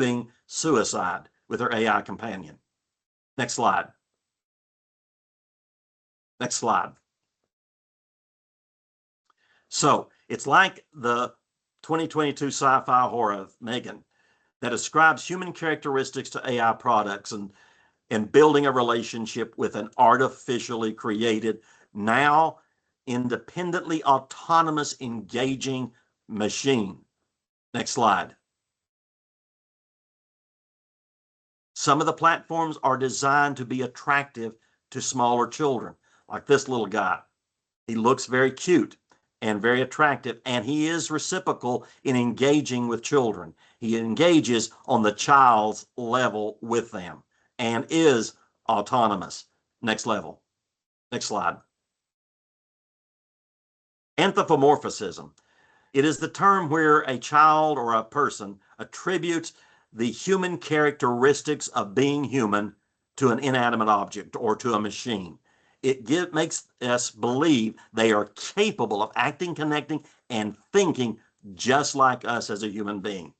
including suicide with her AI companion. Next slide. Next slide. So it's like the 2022 sci-fi horror Megan that describes human characteristics to AI products and building a relationship with an artificially created, now independently autonomous, engaging machine. Next slide. Some of the platforms are designed to be attractive to smaller children, like this little guy. He looks very cute and very attractive, and he is reciprocal in engaging with children. He engages on the child's level with them and is autonomous. Next level. Next slide. Anthropomorphism. It is the term where a child or a person attributes the human characteristics of being human to an inanimate object or to a machine. It makes us believe they are capable of acting, connecting, and thinking just like us as a human being.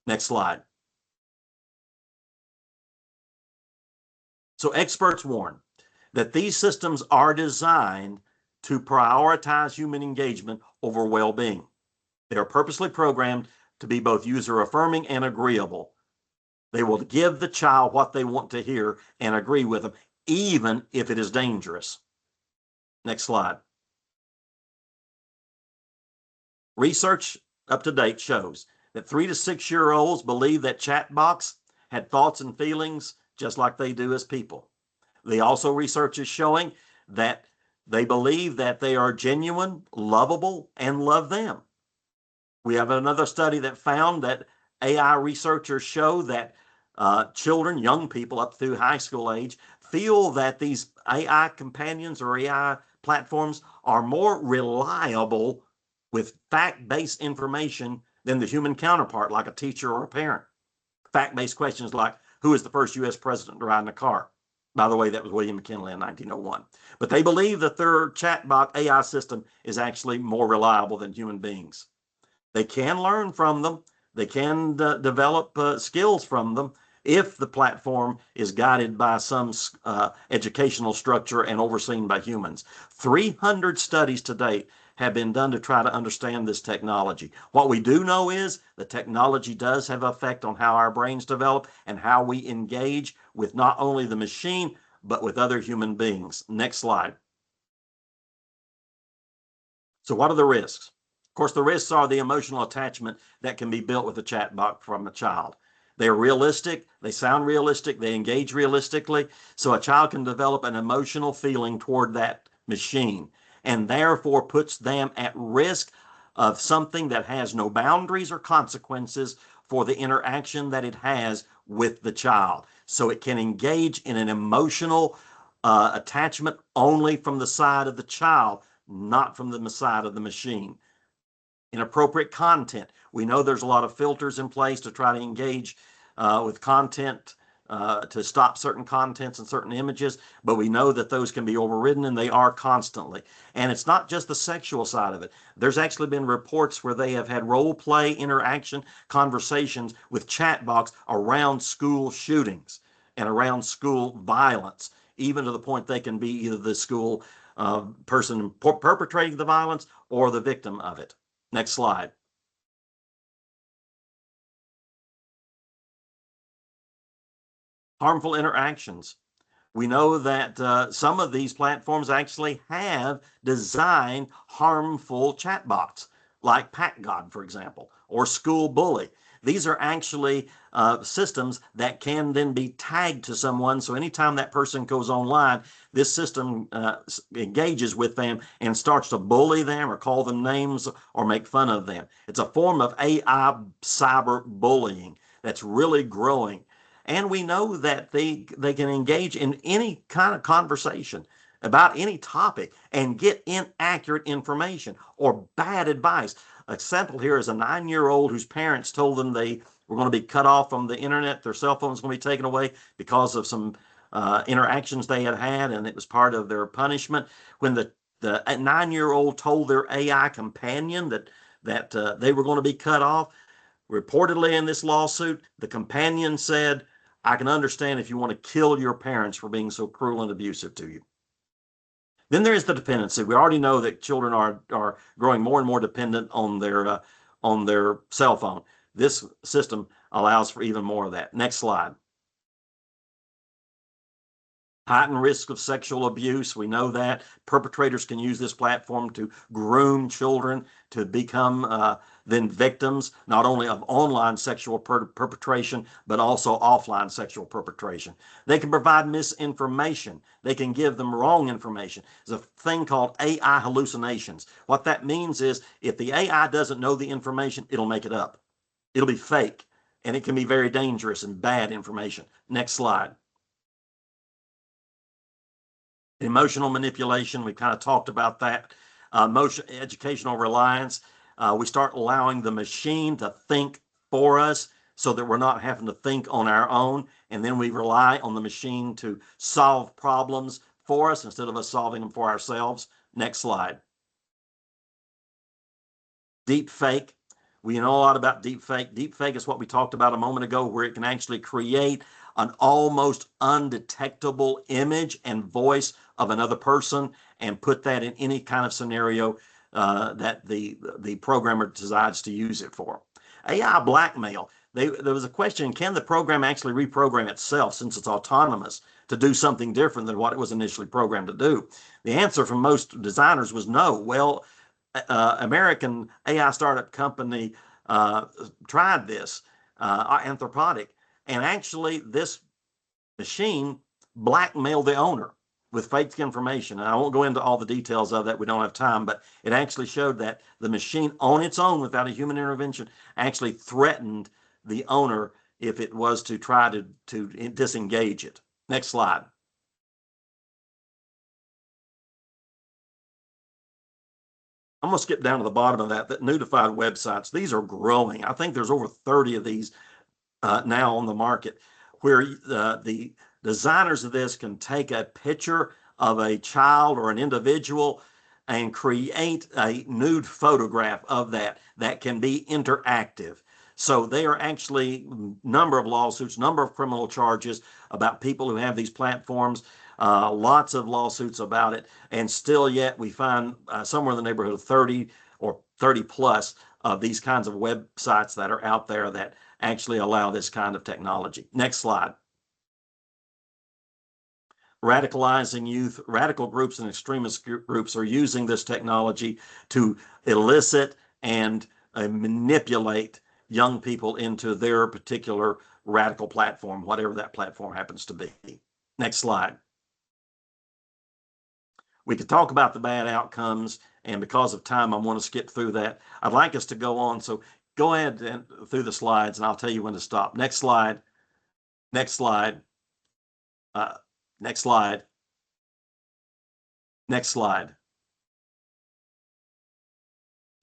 Next slide. So experts warn that these systems are designed to prioritize human engagement over well-being. They are purposely programmed to be both user-affirming and agreeable. They will give the child what they want to hear and agree with them, even if it is dangerous. Next slide. Research up to date shows that 3 to 6 year olds believe that chatbots had thoughts and feelings just like they do as people. Research is showing that they believe that they are genuine, lovable, and love them. We have another study that found that AI researchers show that children, young people up through high school age, feel that these AI companions or AI platforms are more reliable with fact-based information than the human counterpart, like a teacher or a parent. Fact-based questions like, who is the first U.S. president to ride in a car? By the way, that was William McKinley in 1901. But they believe that their chatbot AI system is actually more reliable than human beings. They can learn from them. They can develop skills from them if the platform is guided by some educational structure and overseen by humans. 300 studies to date have been done to try to understand this technology. What we do know is the technology does have an effect on how our brains develop and how we engage with not only the machine, but with other human beings. Next slide. So what are the risks? Of course, the risks are the emotional attachment that can be built with a chatbot from a child. They're realistic, they sound realistic, they engage realistically, so a child can develop an emotional feeling toward that machine and therefore puts them at risk of something that has no boundaries or consequences for the interaction that it has with the child. So it can engage in an emotional attachment only from the side of the child, not from the side of the machine. Inappropriate content. We know there's a lot of filters in place to try to engage with content, to stop certain contents and certain images, but we know that those can be overridden, and they are constantly. And it's not just the sexual side of it. There's actually been reports where they have had role play interaction conversations with chatbots around school shootings and around school violence, even to the point they can be either the school person perpetrating the violence or the victim of it. Next slide. Harmful interactions. We know that some of these platforms actually have designed harmful chatbots, like PackGod, for example, or School Bully. These are actually systems that can then be tagged to someone. So anytime that person goes online, this system engages with them and starts to bully them or call them names or make fun of them. It's a form of AI cyber bullying that's really growing. And we know that they can engage in any kind of conversation about any topic and get inaccurate information or bad advice. A sample here is a 9-year-old whose parents told them they were going to be cut off from the internet. Their cell phone was going to be taken away because of some interactions they had had, and it was part of their punishment. When the 9-year-old told their AI companion that they were going to be cut off, Reportedly in this lawsuit, the companion said, I can understand if you want to kill your parents for being so cruel and abusive to you. Then there is the dependency. We already know that children are growing more and more dependent on their cell phone. This system allows for even more of that. Next slide. Heightened risk of sexual abuse. We know that perpetrators can use this platform to groom children to become then victims, not only of online sexual perpetration, but also offline sexual perpetration. They can provide misinformation. They can give them wrong information. There's a thing called AI hallucinations. What that means is if the AI doesn't know the information, it'll make it up. It'll be fake, and it can be very dangerous and bad information. Next slide. Emotional manipulation, we kind of talked about that. Educational reliance, we start allowing the machine to think for us so that we're not having to think on our own, and then we rely on the machine to solve problems for us instead of us solving them for ourselves. Next slide. Deep fake. We know a lot about deep fake. Deep fake is what we talked about a moment ago, where it can actually create an almost undetectable image and voice of another person and put that in any kind of scenario that the programmer decides to use it for. AI blackmail. There was a question, can the program actually reprogram itself since it's autonomous to do something different than what it was initially programmed to do? The answer from most designers was no. Well, American AI startup company tried this, Anthropic, and actually this machine blackmailed the owner with fake information. And I won't go into all the details of that, we don't have time, but it actually showed that the machine on its own without a human intervention actually threatened the owner if it was to try to disengage it. Next slide. I'm going to skip down to the bottom of that notified websites. These are growing. I think there's over 30 of these now on the market, where the designers of this can take a picture of a child or an individual and create a nude photograph of that can be interactive. So they are actually number of lawsuits, number of criminal charges about people who have these platforms. Lots of lawsuits about it, and still yet we find somewhere in the neighborhood of 30 or 30 plus of these kinds of websites that are out there that actually allow this kind of technology. Next slide. Radicalizing youth. Radical groups and extremist groups are using this technology to elicit and manipulate young people into their particular radical platform, whatever that platform happens to be. Next slide. We could talk about the bad outcomes, and because of time, I want to skip through that. I'd like us to go on, so go ahead and through the slides, and I'll tell you when to stop. Next slide. Next slide. Next slide. Next slide.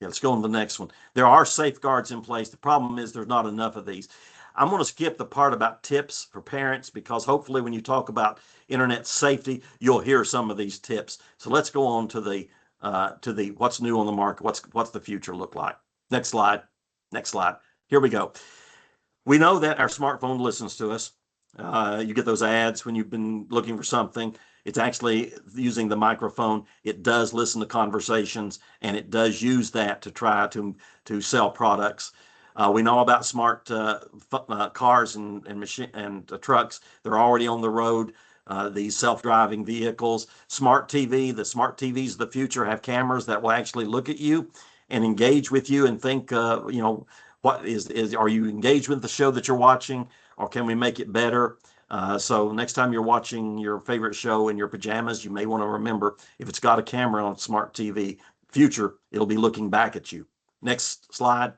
Yeah, let's go on to the next one. There are safeguards in place. The problem is there's not enough of these. I'm going to skip the part about tips for parents, because hopefully when you talk about internet safety, you'll hear some of these tips. So let's go on to the what's new on the market. What's the future look like? Next slide. Next slide. Here we go. We know that our smartphone listens to us. You get those ads when you've been looking for something. It's actually using the microphone. It does listen to conversations, and it does use that to try to sell products. We know about smart cars and trucks. They're already on the road. These self-driving vehicles, smart TV. The smart TVs of the future have cameras that will actually look at you and engage with you and think, what are you engaged with the show that you're watching, or can we make it better? So next time you're watching your favorite show in your pajamas, you may want to remember, if it's got a camera on smart TV, future, it'll be looking back at you. Next slide.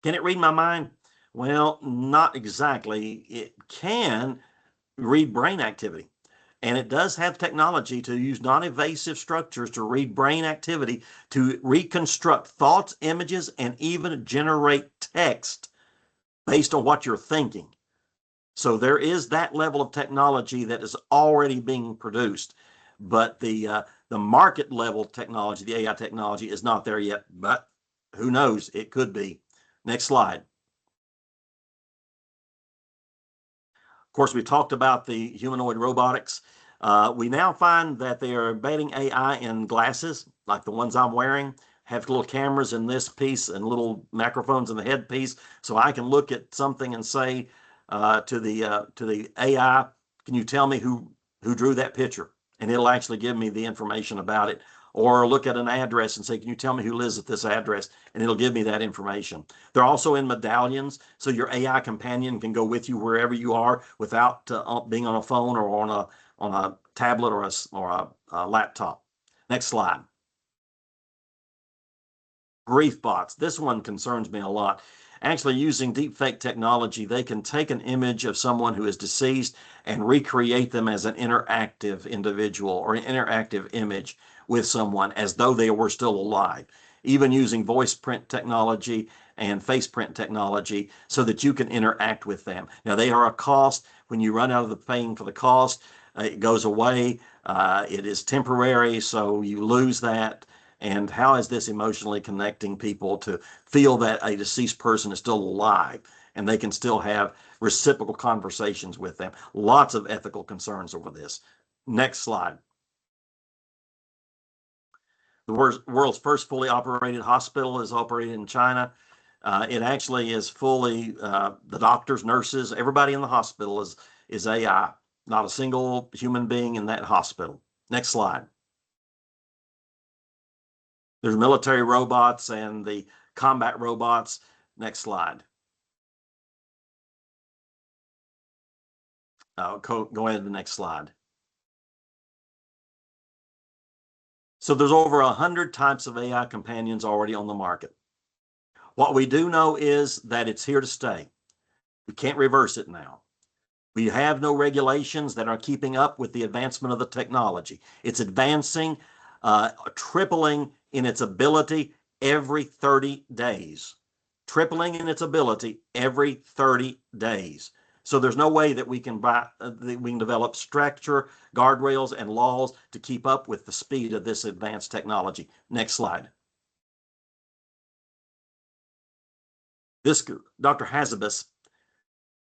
Can it read my mind? Well, not exactly. It can read brain activity. And it does have technology to use non-invasive structures to read brain activity, to reconstruct thoughts, images, and even generate text based on what you're thinking. So there is that level of technology that is already being produced. But the market level technology, the AI technology, is not there yet. But who knows? It could be. Next slide. Of course, we talked about the humanoid robotics. We now find that they are embedding AI in glasses, like the ones I'm wearing, have little cameras in this piece and little microphones in the headpiece, so I can look at something and say to the AI, "Can you tell me who drew that picture?" And it'll actually give me the information about it. Or look at an address and say, "Can you tell me who lives at this address?" And it'll give me that information. They're also in medallions, so your AI companion can go with you wherever you are without being on a phone or on a tablet or a laptop. Next slide. Grief bots. This one concerns me a lot. Actually, using deepfake technology, they can take an image of someone who is deceased and recreate them as an interactive individual or an interactive image with someone as though they were still alive, even using voice print technology and face print technology so that you can interact with them. Now, they are a cost. When you run out of the paying for the cost, it goes away. It is temporary, so you lose that. And how is this emotionally connecting people to feel that a deceased person is still alive and they can still have reciprocal conversations with them? Lots of ethical concerns over this. Next slide. The world's first fully operated hospital is operated in China. It actually is fully, the doctors, nurses, everybody in the hospital is AI, not a single human being in that hospital. Next slide. There's military robots and the combat robots. Next slide. Go ahead to the next slide. So there's over 100 types of AI companions already on the market. What we do know is that it's here to stay. We can't reverse it now. We have no regulations that are keeping up with the advancement of the technology. It's advancing, tripling in its ability every 30 days. Tripling in its ability every 30 days. So there's no way that we can develop structure, guardrails, and laws to keep up with the speed of this advanced technology. Next slide. Dr. Hazabis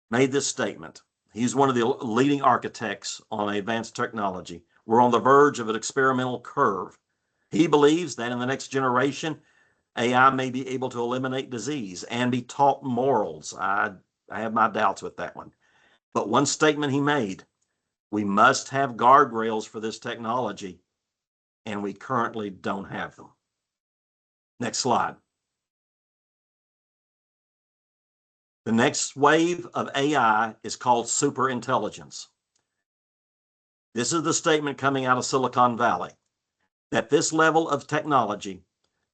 made this statement. He's one of the leading architects on advanced technology. We're on the verge of an experimental curve. He believes that in the next generation, AI may be able to eliminate disease and be taught morals. I have my doubts with that one. But one statement he made, we must have guardrails for this technology, and we currently don't have them. Next slide. The next wave of AI is called superintelligence. This is the statement coming out of Silicon Valley, that this level of technology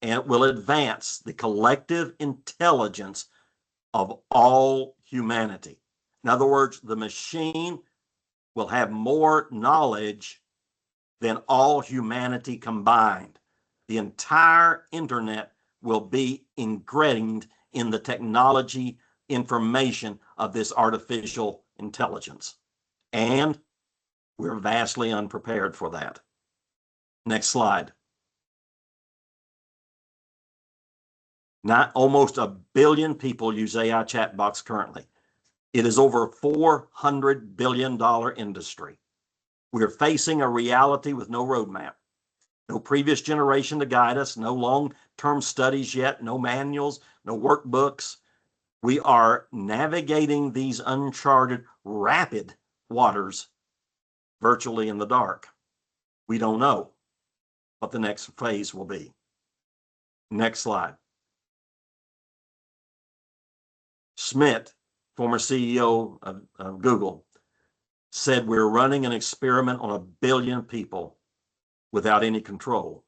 will advance the collective intelligence of all humanity. In other words, the machine will have more knowledge than all humanity combined. The entire internet will be ingrained in the technology information of this artificial intelligence. And we're vastly unprepared for that. Next slide. Almost 1 billion people use AI chatbots currently. It is over a $400 billion industry. We are facing a reality with no roadmap, no previous generation to guide us, no long-term studies yet, no manuals, no workbooks. We are navigating these uncharted, rapid waters virtually in the dark. We don't know what the next phase will be. Next slide. Schmidt, former CEO of Google, said we're running an experiment on 1 billion people without any control.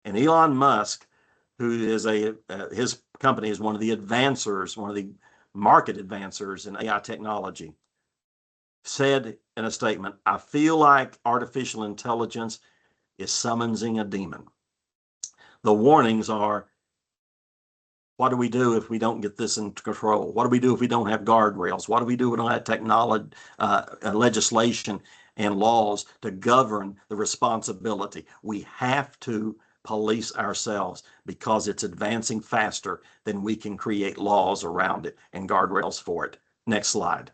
And Elon Musk, who is his company is one of the advancers, one of the market advancers in AI technology, said in a statement, I feel like artificial intelligence is summoning a demon. The warnings are, what do we do if we don't get this into control? What do we do if we don't have guardrails? What do we do if we don't have technology, legislation and laws to govern the responsibility? We have to police ourselves because it's advancing faster than we can create laws around it and guardrails for it. Next slide.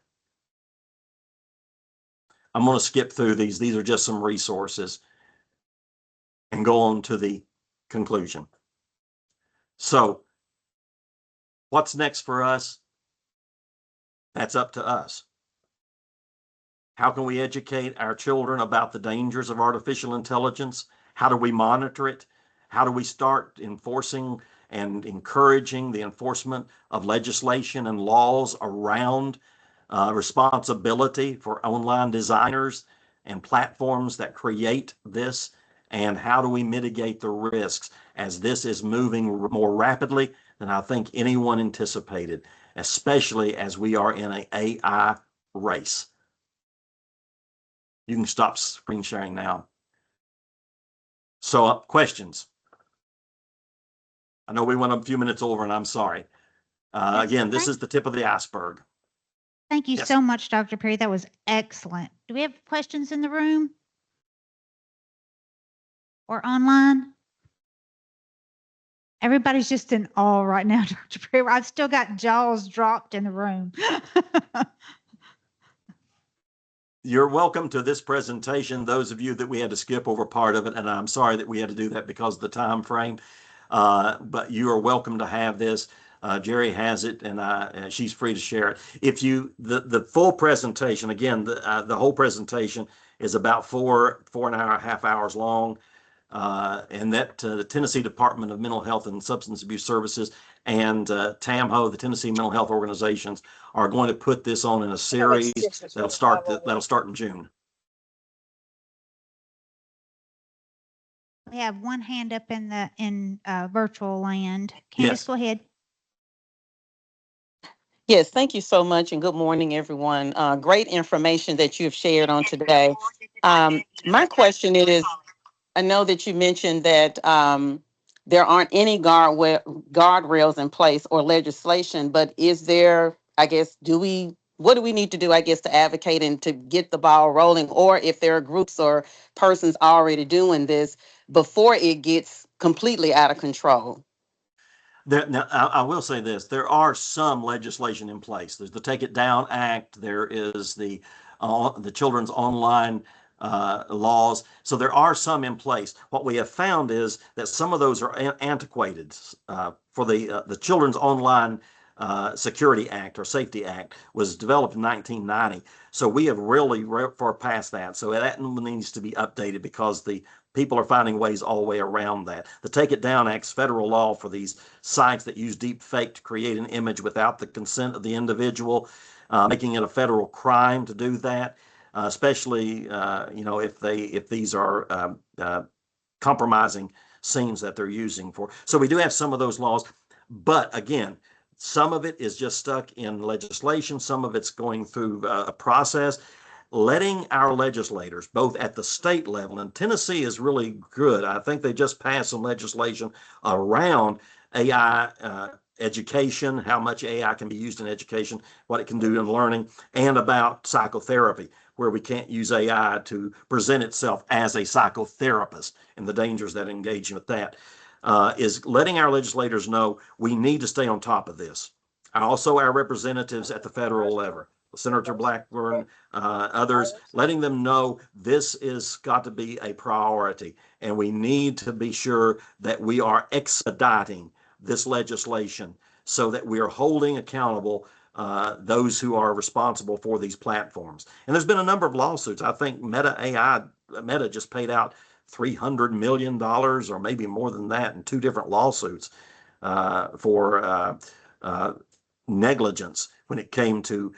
I'm going to skip through these. These are just some resources and go on to the conclusion. So what's next for us? That's up to us. How can we educate our children about the dangers of artificial intelligence? How do we monitor it? How do we start enforcing and encouraging the enforcement of legislation and laws around responsibility for online designers and platforms that create this? And how do we mitigate the risks as this is moving more rapidly than I think anyone anticipated, especially as we are in an AI race? You can stop screen sharing now. So questions? I know we went a few minutes over and I'm sorry. Again, this is the tip of the iceberg. Thank you so much, Dr. Perry. That was excellent. Do we have questions in the room or online? Everybody's just in awe right now, Dr. Perry. I've still got jaws dropped in the room. You're welcome to this presentation, those of you that we had to skip over part of it, and I'm sorry that we had to do that because of the time frame, but you are welcome to have this. Jerry has it, and she's free to share it. If you, the full presentation, again, the whole presentation is about four and a half hours long, and that the Tennessee Department of Mental Health and Substance Abuse Services and TAMHO, the Tennessee Mental Health Organizations, are going to put this on in a series that'll start in June. We have one hand up in the virtual land. Candace, go ahead. Yes, thank you so much, and good morning, everyone. Great information that you've shared on today. My question is, I know that you mentioned that there aren't any guardrails in place or legislation, but is there, I guess, what do we need to do, I guess, to advocate and to get the ball rolling, or if there are groups or persons already doing this before it gets completely out of control? Now, I will say this, there are some legislation in place. There's the Take It Down Act. There is the Children's Online laws. So there are some in place. What we have found is that some of those are antiquated. For the Children's Online Security Act or Safety Act was developed in 1990. So we have really far past that. So that needs to be updated because the people are finding ways all the way around that. The Take It Down Act's federal law for these sites that use deep fake to create an image without the consent of the individual, making it a federal crime to do that, especially if these are compromising scenes that they're using for. So we do have some of those laws, but again, some of it is just stuck in legislation. Some of it's going through a process. Letting our legislators, both at the state level, and Tennessee is really good. I think they just passed some legislation around AI education, how much AI can be used in education, what it can do in learning, and about psychotherapy, where we can't use AI to present itself as a psychotherapist and the dangers that engage with that. Is letting our legislators know we need to stay on top of this. Also, our representatives at the federal level, Senator Blackburn, others, letting them know this is got to be a priority, and we need to be sure that we are expediting this legislation so that we are holding accountable those who are responsible for these platforms. And there's been a number of lawsuits. I think Meta just paid out $300 million or maybe more than that in 2 different lawsuits for negligence when it came to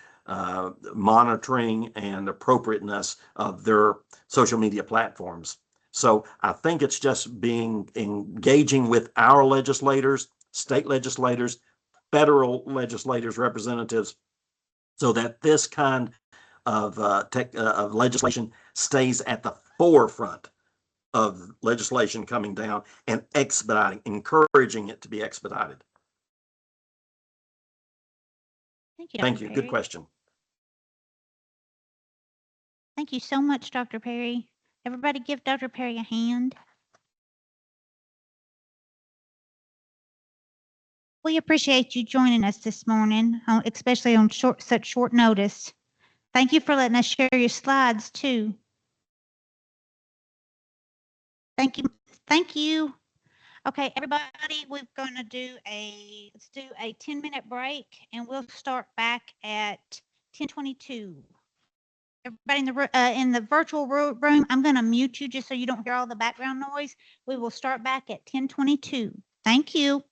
monitoring and appropriateness of their social media platforms. So I think it's just engaging with our legislators, state legislators, federal legislators, representatives, so that this kind of legislation stays at the forefront of legislation coming down and expediting, encouraging it to be expedited. Thank you, Thank you. Good question. Thank you so much, Dr. Perry. Everybody give Dr. Perry a hand. We appreciate you joining us this morning, especially on such short notice. Thank you for letting us share your slides too. Thank you. Thank you. Okay, everybody, we're going to let's do a 10-minute break, and we'll start back at 10:22. Everybody in the virtual room, I'm going to mute you just so you don't hear all the background noise. We will start back at 10:22. Thank you.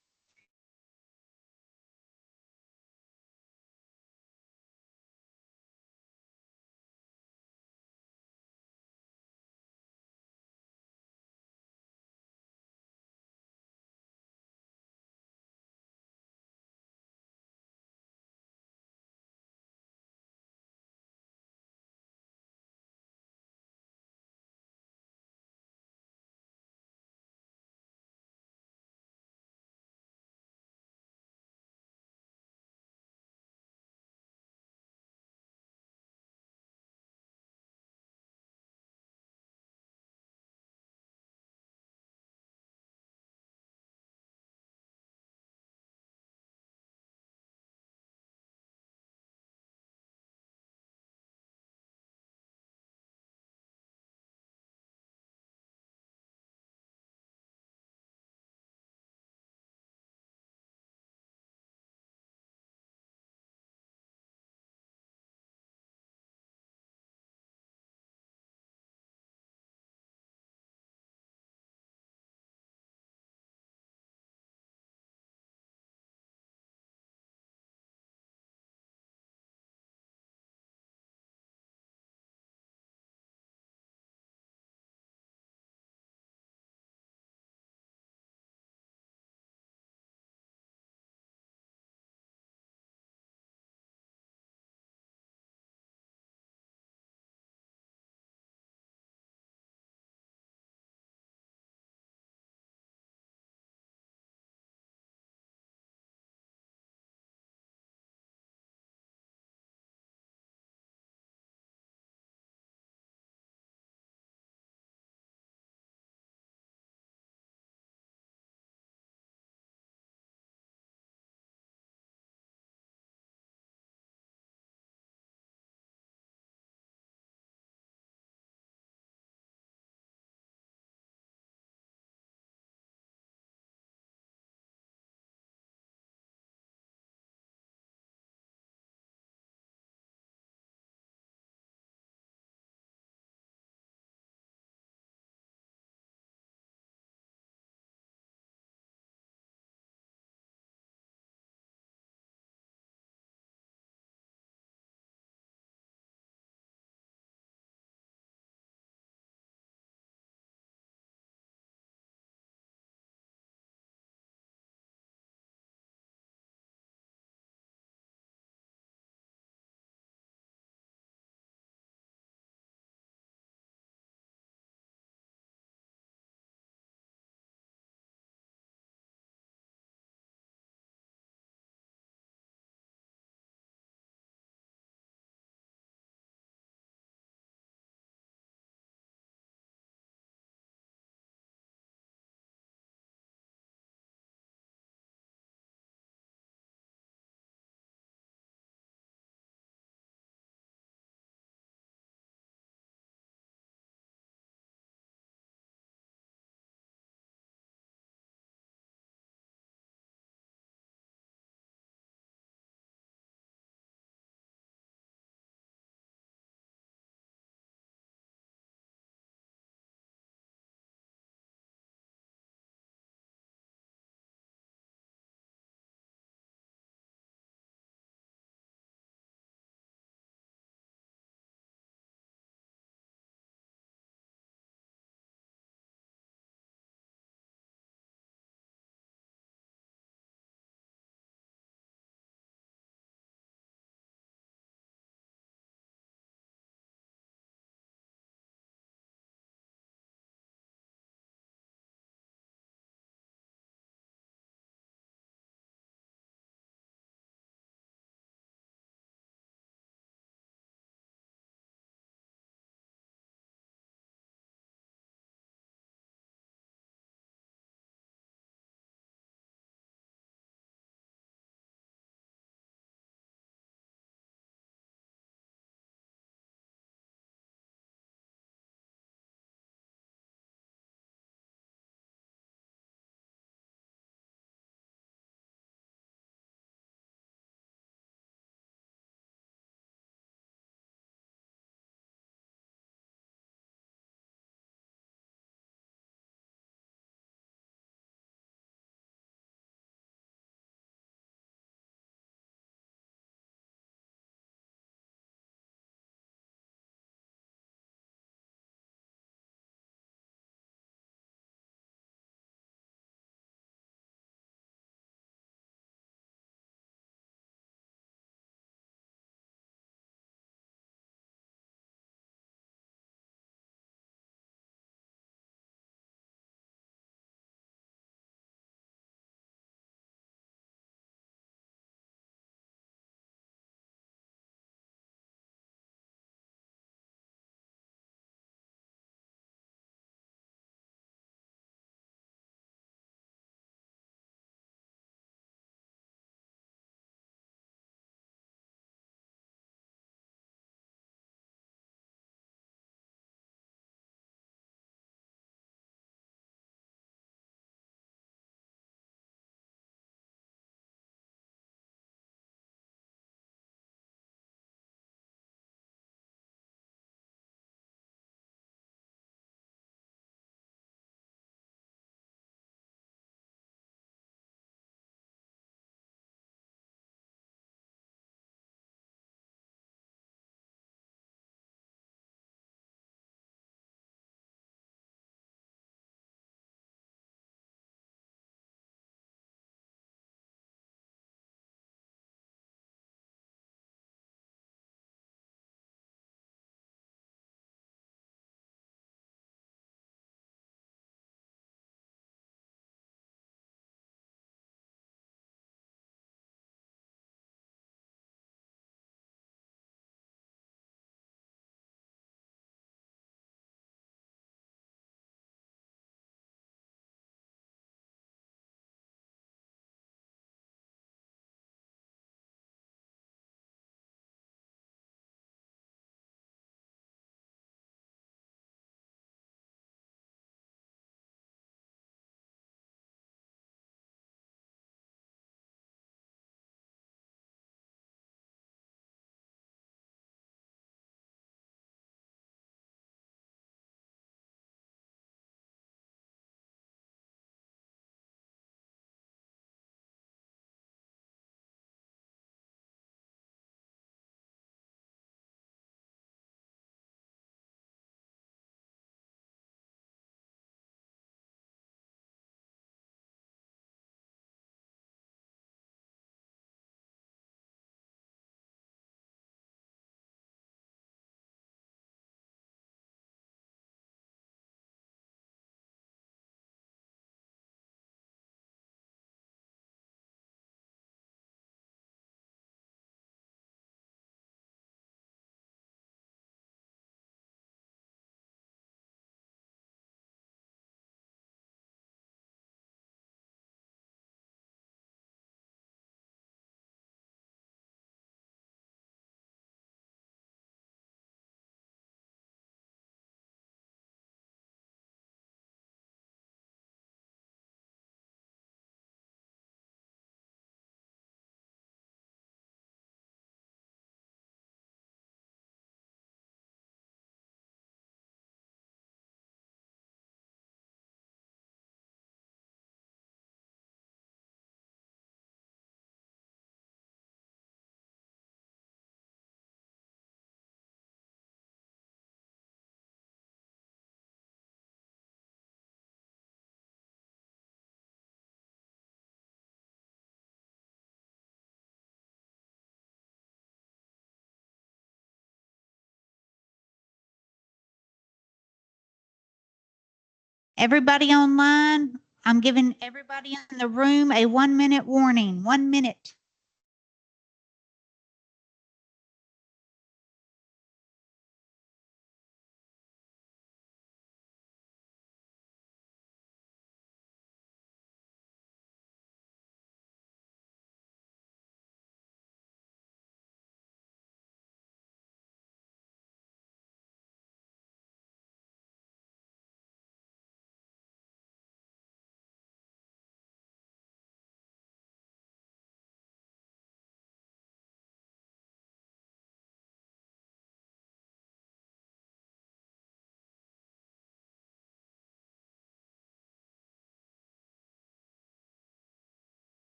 Everybody online, I'm giving everybody in the room a 1-minute warning. 1 minute.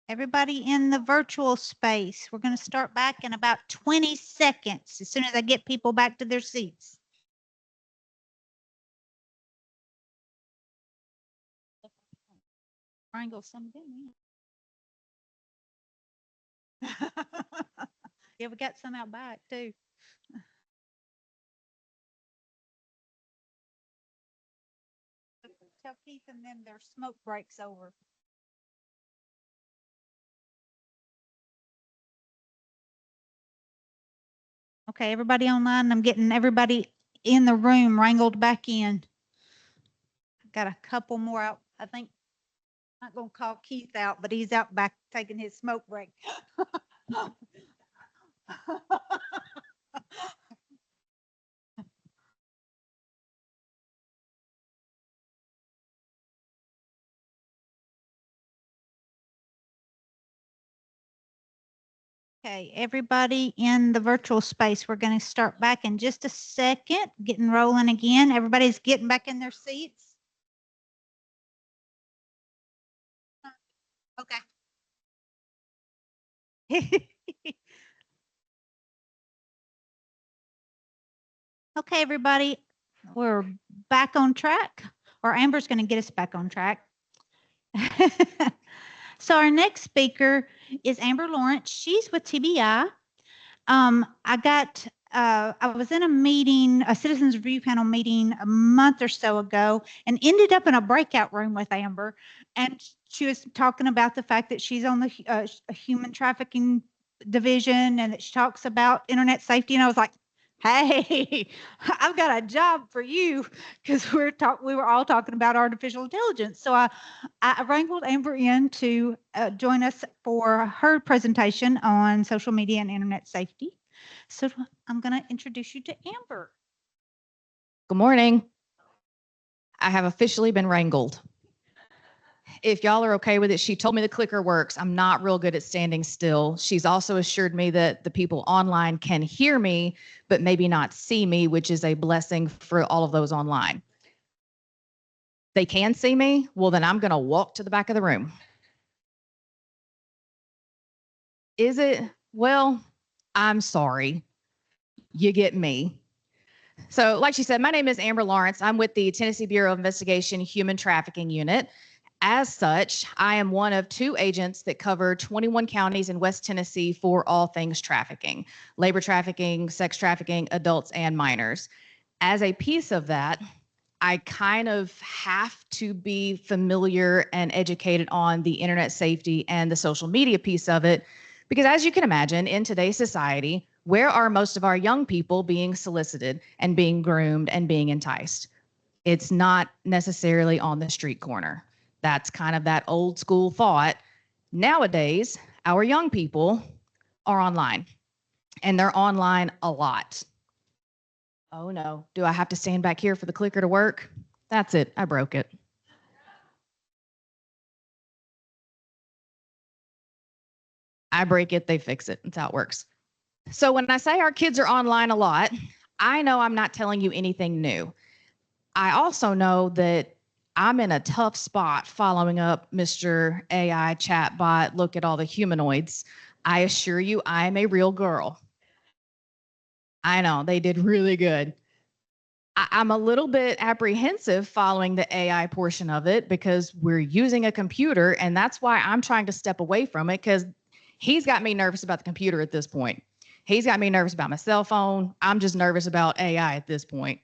Everybody in the virtual space, we're going to start back in about 20 seconds as soon as I get people back to their seats. Triangle some yeah, we got some out back too. Tell Keith and then their smoke breaks over. Okay, everybody online, I'm getting everybody in the room wrangled back in. Got a couple more out. I think I'm not going to call Keith out, but he's out back taking his smoke break. Okay, everybody in the virtual space, we're going to start back in just a second, getting rolling again. Everybody's getting back in their seats. Okay. Okay, everybody, we're back on track, or Amber's going to get us back on track. So our next speaker is Amber Lawrence. She's with TBI. I was in a meeting, a citizens review panel meeting a month or so ago, and ended up in a breakout room with Amber. And she was talking about the fact that she's on the human trafficking division and that she talks about internet safety. And I was like, hey, I've got a job for you, because we were all talking about artificial intelligence. So I wrangled Amber in to join us for her presentation on social media and internet safety. So I'm going to introduce you to Amber. Good morning. I have officially been wrangled. If y'all are okay with it, she told me the clicker works. I'm not real good at standing still. She's also assured me that the people online can hear me, but maybe not see me, which is a blessing for all of those online. They can see me. Well, then I'm going to walk to the back of the room. Is it? Well, I'm sorry. You get me. So like she said, my name is Amber Lawrence. I'm with the Tennessee Bureau of Investigation Human Trafficking Unit. As such, I am one of 2 agents that cover 21 counties in West Tennessee for all things trafficking, labor trafficking, sex trafficking, adults, and minors. As a piece of that, I kind of have to be familiar and educated on the internet safety and the social media piece of it, because as you can imagine, in today's society, where are most of our young people being solicited and being groomed and being enticed? It's not necessarily on the street corner. That's kind of that old school thought. Nowadays, our young people are online, and they're online a lot. Oh no, do I have to stand back here for the clicker to work? That's it, I broke it. I break it, they fix it. That's how it works. So when I say our kids are online a lot, I know I'm not telling you anything new. I also know that I'm in a tough spot following up Mr. AI chatbot. Look at all the humanoids. I assure you, I'm a real girl. I know they did really good. I'm a little bit apprehensive following the AI portion of it because we're using a computer, and that's why I'm trying to step away from it, because he's got me nervous about the computer at this point. He's got me nervous about my cell phone. I'm just nervous about AI at this point.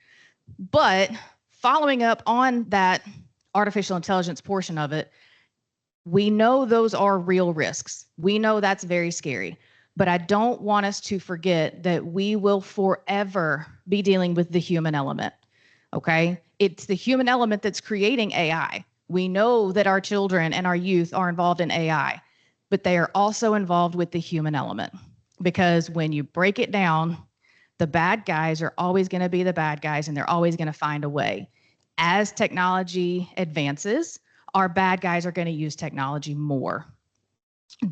But following up on that artificial intelligence portion of it, we know those are real risks. We know that's very scary. But I don't want us to forget that we will forever be dealing with the human element. Okay? It's the human element that's creating AI. We know that our children and our youth are involved in AI, but they are also involved with the human element. Because when you break it down, the bad guys are always going to be the bad guys, and they're always going to find a way. As technology advances, our bad guys are going to use technology more.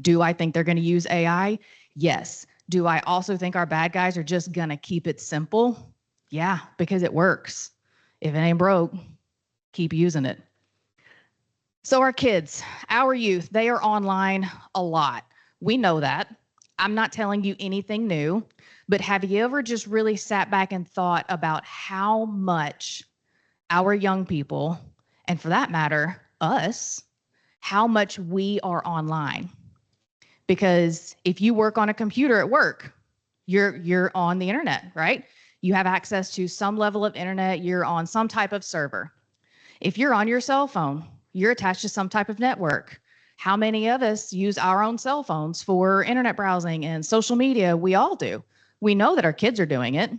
Do I think they're going to use AI? Yes. Do I also think our bad guys are just going to keep it simple? Yeah, because it works. If it ain't broke, keep using it. So our kids, our youth, they are online a lot. We know that. I'm not telling you anything new, but have you ever just really sat back and thought about how much our young people, and for that matter, us, how much we are online? Because if you work on a computer at work, you're on the internet, right? You have access to some level of internet, you're on some type of server. If you're on your cell phone, you're attached to some type of network. How many of us use our own cell phones for internet browsing and social media? We all do. We know that our kids are doing it.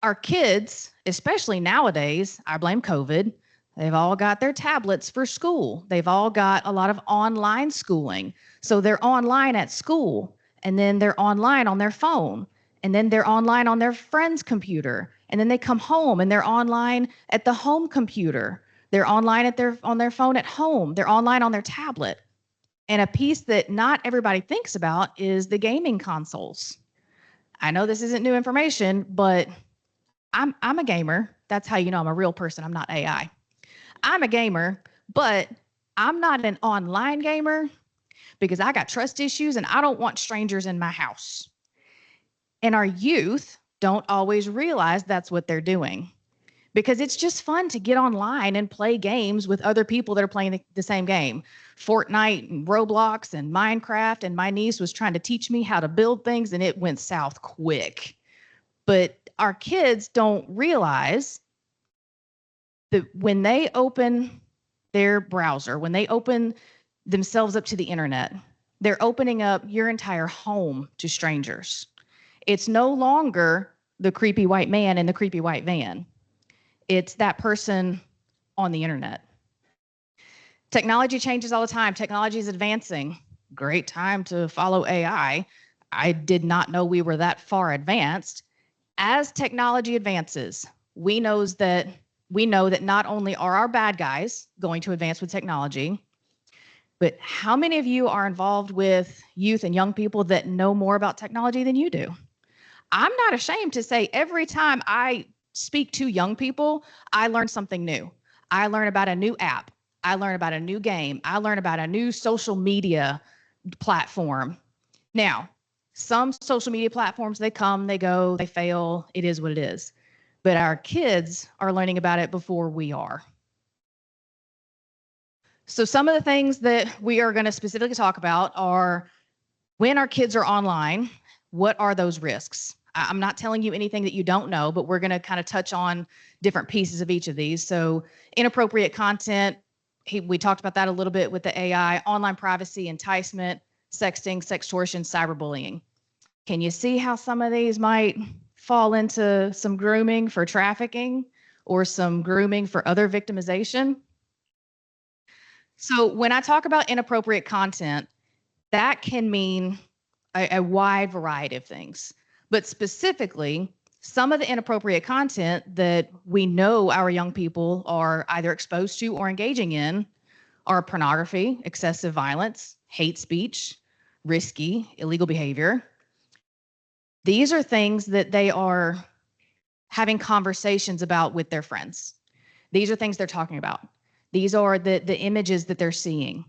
Our kids, especially nowadays, I blame COVID, they've all got their tablets for school. They've all got a lot of online schooling. So they're online at school, and then they're online on their phone, and then they're online on their friend's computer, and then they come home and they're online at the home computer. They're online on their phone at home. They're online on their tablet. And a piece that not everybody thinks about is the gaming consoles. I know this isn't new information, but I'm a gamer. That's how you know I'm a real person. I'm not AI. I'm a gamer, but I'm not an online gamer because I got trust issues and I don't want strangers in my house. And our youth don't always realize that's what they're doing, because it's just fun to get online and play games with other people that are playing the same game. Fortnite and Roblox and Minecraft, and my niece was trying to teach me how to build things and it went south quick. But our kids don't realize that when they open their browser, when they open themselves up to the internet, they're opening up your entire home to strangers. It's no longer the creepy white man in the creepy white van. It's that person on the internet. Technology changes all the time. Technology is advancing. Great time to follow AI. I did not know we were that far advanced. As technology advances, we know that not only are our bad guys going to advance with technology, but how many of you are involved with youth and young people that know more about technology than you do? I'm not ashamed to say every time I speak to young people, I learn something new. I learn about a new app. I learn about a new game. I learn about a new social media platform. Now, some social media platforms, they come, they go, they fail. It is what it is. But our kids are learning about it before we are. So some of the things that we are going to specifically talk about are when our kids are online, what are those risks? I'm not telling you anything that you don't know, but we're going to kind of touch on different pieces of each of these. So inappropriate content, we talked about that a little bit with the AI, online privacy, enticement, sexting, sextortion, cyberbullying. Can you see how some of these might fall into some grooming for trafficking or some grooming for other victimization? So when I talk about inappropriate content, that can mean a wide variety of things. But specifically, some of the inappropriate content that we know our young people are either exposed to or engaging in are pornography, excessive violence, hate speech, risky, illegal behavior. These are things that they are having conversations about with their friends. These are things they're talking about. These are the images that they're seeing.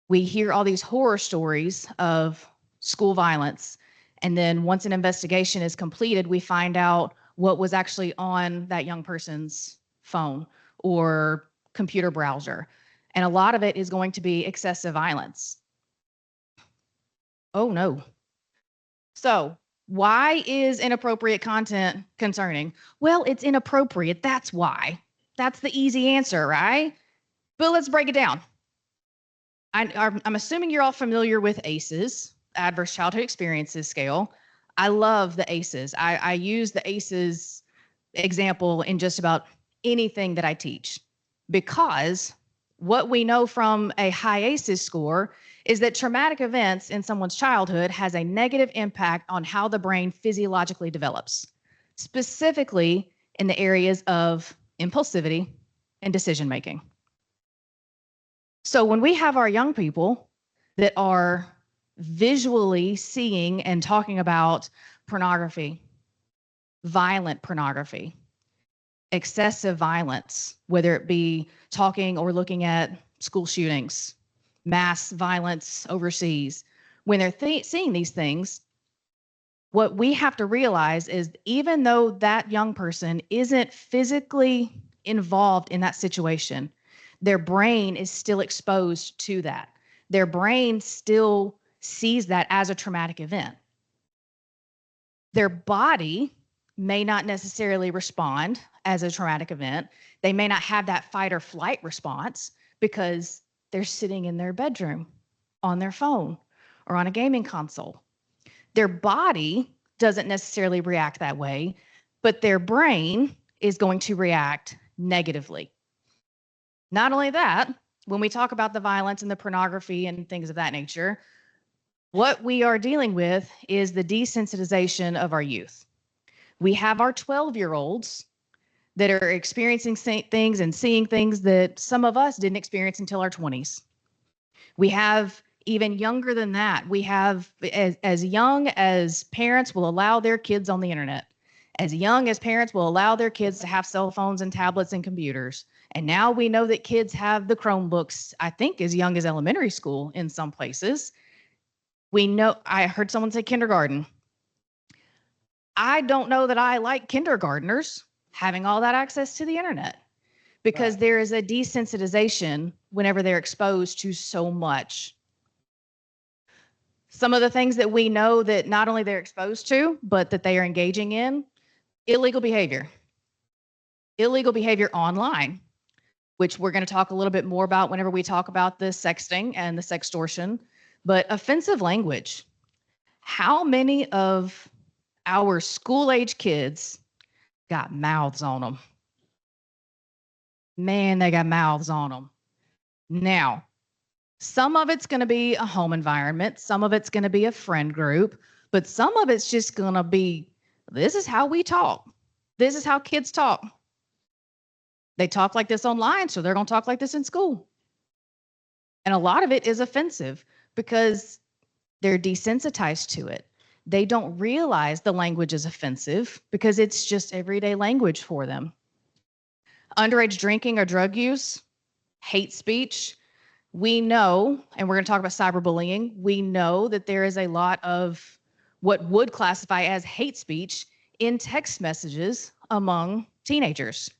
We hear all these horror stories of school violence. And then once an investigation is completed, we find out what was actually on that young person's phone or computer browser. And a lot of it is going to be excessive violence. Oh no. So why is inappropriate content concerning? Well, it's inappropriate. That's why. That's the easy answer, right? But let's break it down. I'm assuming you're all familiar with ACEs, Adverse Childhood Experiences Scale. I love the ACEs. I use the ACEs example in just about anything that I teach, because what we know from a high ACEs score is that traumatic events in someone's childhood has a negative impact on how the brain physiologically develops, specifically in the areas of impulsivity and decision making. So when we have our young people that are visually seeing and talking about pornography, violent pornography, excessive violence, whether it be talking or looking at school shootings, mass violence overseas, when they're seeing these things, what we have to realize is even though that young person isn't physically involved in that situation, their brain is still exposed to that. Their brain still sees that as a traumatic event. Their body may not necessarily respond as a traumatic event. They may not have that fight or flight response because they're sitting in their bedroom on their phone or on a gaming console. Their body doesn't necessarily react that way, but their brain is going to react negatively. Not only that, when we talk about the violence and the pornography and things of that nature, what we are dealing with is the desensitization of our youth. We have our 12-year-olds that are experiencing things and seeing things that some of us didn't experience until our 20s. We have even younger than that. We have as young as parents will allow their kids on the internet, as young as parents will allow their kids to have cell phones and tablets and computers. And now we know that kids have the Chromebooks, I think as young as elementary school in some places. We know, I heard someone say kindergarten. I don't know that I like kindergartners having all that access to the internet, because Right. there is a desensitization whenever they're exposed to so much. Some of the things that we know that not only they're exposed to, but that they are engaging in, illegal behavior. Illegal behavior online, which we're going to talk a little bit more about whenever we talk about the sexting and the sextortion, but offensive language. How many of our school-age kids got mouths on them? Man, they got mouths on them. Now, some of it's going to be a home environment. Some of it's going to be a friend group, but some of it's just going to be, this is how we talk. This is how kids talk. They talk like this online, so they're going to talk like this in school. And a lot of it is offensive because they're desensitized to it. They don't realize the language is offensive because it's just everyday language for them. Underage drinking or drug use, hate speech. We know, and we're going to talk about cyberbullying, we know that there is a lot of what would classify as hate speech in text messages among teenagers.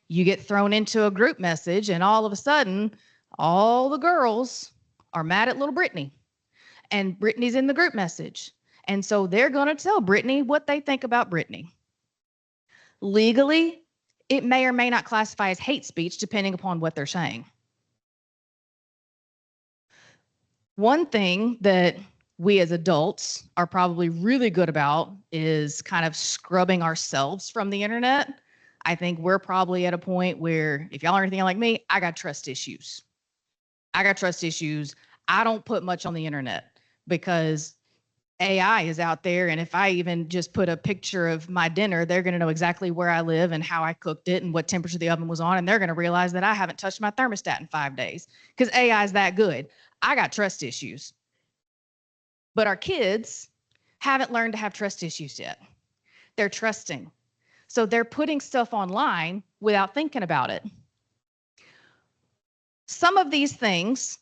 You get thrown into a group message and all of a sudden, all the girls are mad at little Brittany. And Brittany's in the group message. And so they're going to tell Brittany what they think about Brittany. Legally, it may or may not classify as hate speech depending upon what they're saying. One thing that we as adults are probably really good about is kind of scrubbing ourselves from the internet. I think we're probably at a point where, if y'all are anything like me, I got trust issues. I don't put much on the internet because AI is out there. And if I even just put a picture of my dinner, they're going to know exactly where I live and how I cooked it and what temperature the oven was on. And they're going to realize that I haven't touched my thermostat in 5 days because AI is that good. I got trust issues. But our kids haven't learned to have trust issues yet. They're trusting. So they're putting stuff online without thinking about it. Some of these things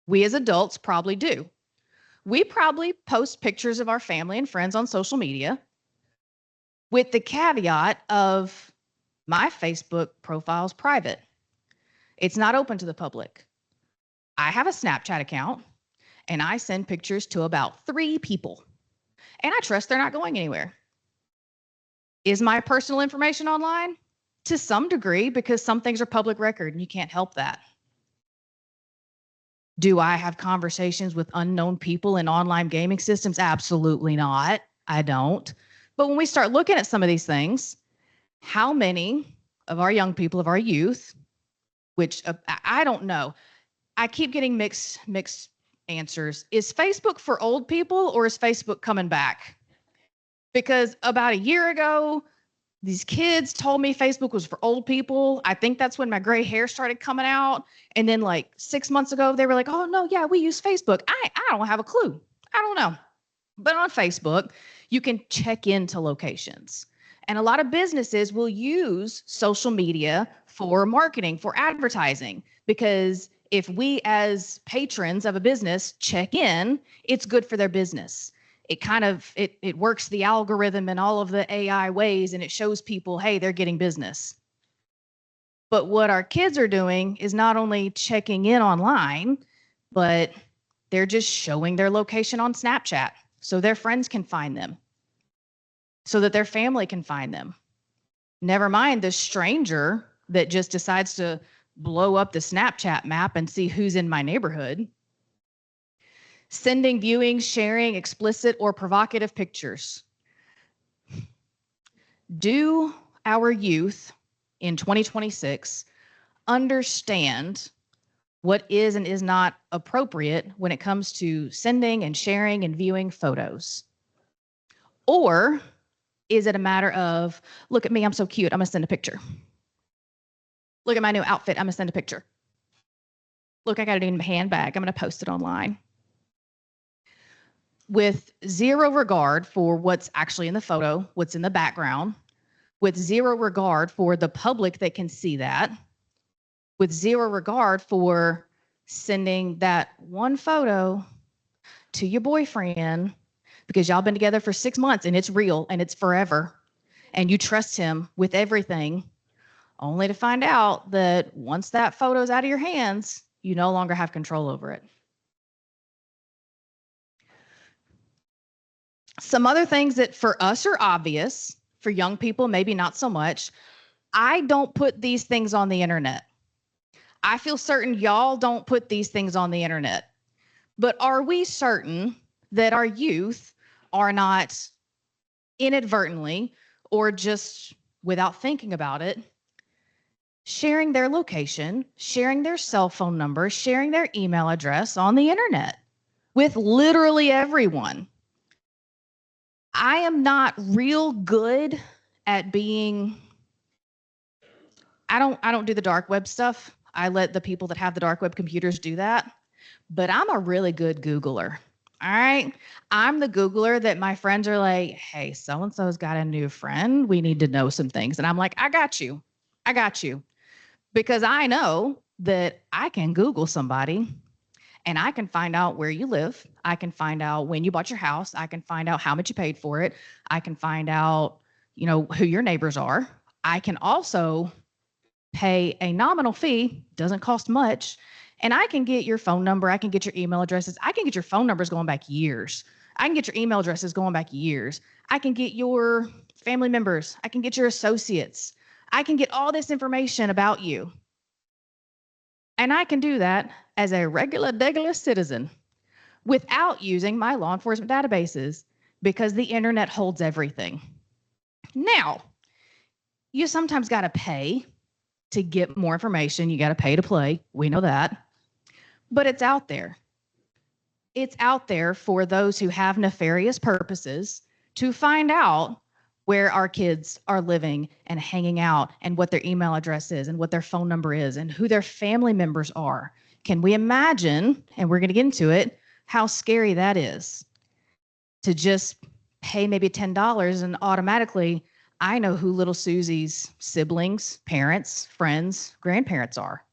we as adults probably do. We probably post pictures of our family and friends on social media with the caveat of my Facebook profile's private. It's not open to the public. I have a Snapchat account and I send pictures to about 3 people, and I trust they're not going anywhere. Is my personal information online? To some degree, because some things are public record and you can't help that. Do I have conversations with unknown people in online gaming systems? Absolutely not. I don't. But when we start looking at some of these things, how many of our young people, of our youth, which I don't know, I keep getting mixed answers. Is Facebook for old people, or is Facebook coming back? Because about a year ago, these kids told me Facebook was for old people. I think that's when my gray hair started coming out. And then like 6 months ago, they were like, oh no, yeah, we use Facebook. I don't have a clue. I don't know. But on Facebook, you can check into locations. And a lot of businesses will use social media for marketing, for advertising, because if we as patrons of a business check in, it's good for their business. It kind of, it works the algorithm in all of the AI ways, and it shows people, hey, they're getting business. But what our kids are doing is not only checking in online, but they're just showing their location on Snapchat so their friends can find them, so that their family can find them. Never mind the stranger that just decides to blow up the Snapchat map and see who's in my neighborhood. Sending, viewing, sharing explicit or provocative pictures. Do our youth in 2026 understand what is and is not appropriate when it comes to sending and sharing and viewing photos? Or is it a matter of, look at me, I'm so cute, I'm gonna send a picture. Look at my new outfit, I'm gonna send a picture. Look, I got it in my handbag, I'm gonna post it online. With zero regard for what's actually in the photo, what's in the background, with zero regard for the public that can see that, with zero regard for sending that one photo to your boyfriend because y'all been together for 6 months and it's real and it's forever and you trust him with everything, only to find out that once that photo's out of your hands, you no longer have control over it. Some other things that for us are obvious, for young people, maybe not so much. I don't put these things on the internet. I feel certain y'all don't put these things on the internet. But are we certain that our youth are not inadvertently or just without thinking about it, sharing their location, sharing their cell phone number, sharing their email address on the internet with literally everyone? I am not real good at being, I don't do the dark web stuff. I let the people that have the dark web computers do that. But I'm a really good Googler. All right. I'm the Googler that my friends are like, hey, so-and-so's got a new friend. We need to know some things. And I'm like, I got you. I got you. Because I know that I can Google somebody and I can find out where you live. I can find out when you bought your house. I can find out how much you paid for it. I can find out, who your neighbors are. I can also pay a nominal fee, doesn't cost much, and I can get your phone number. I can get your email addresses. I can get your phone numbers going back years. I can get your email addresses going back years. I can get your family members. I can get your associates. I can get all this information about you. And I can do that as a regular citizen without using my law enforcement databases, because the internet holds everything. Now, you sometimes got to pay to get more information. You got to pay to play. We know that. But it's out there. It's out there for those who have nefarious purposes to find out where our kids are living and hanging out and what their email address is and what their phone number is and who their family members are. Can we imagine, and we're going to get into it, how scary that is to just pay maybe $10 and automatically I know who little Susie's siblings, parents, friends, grandparents are.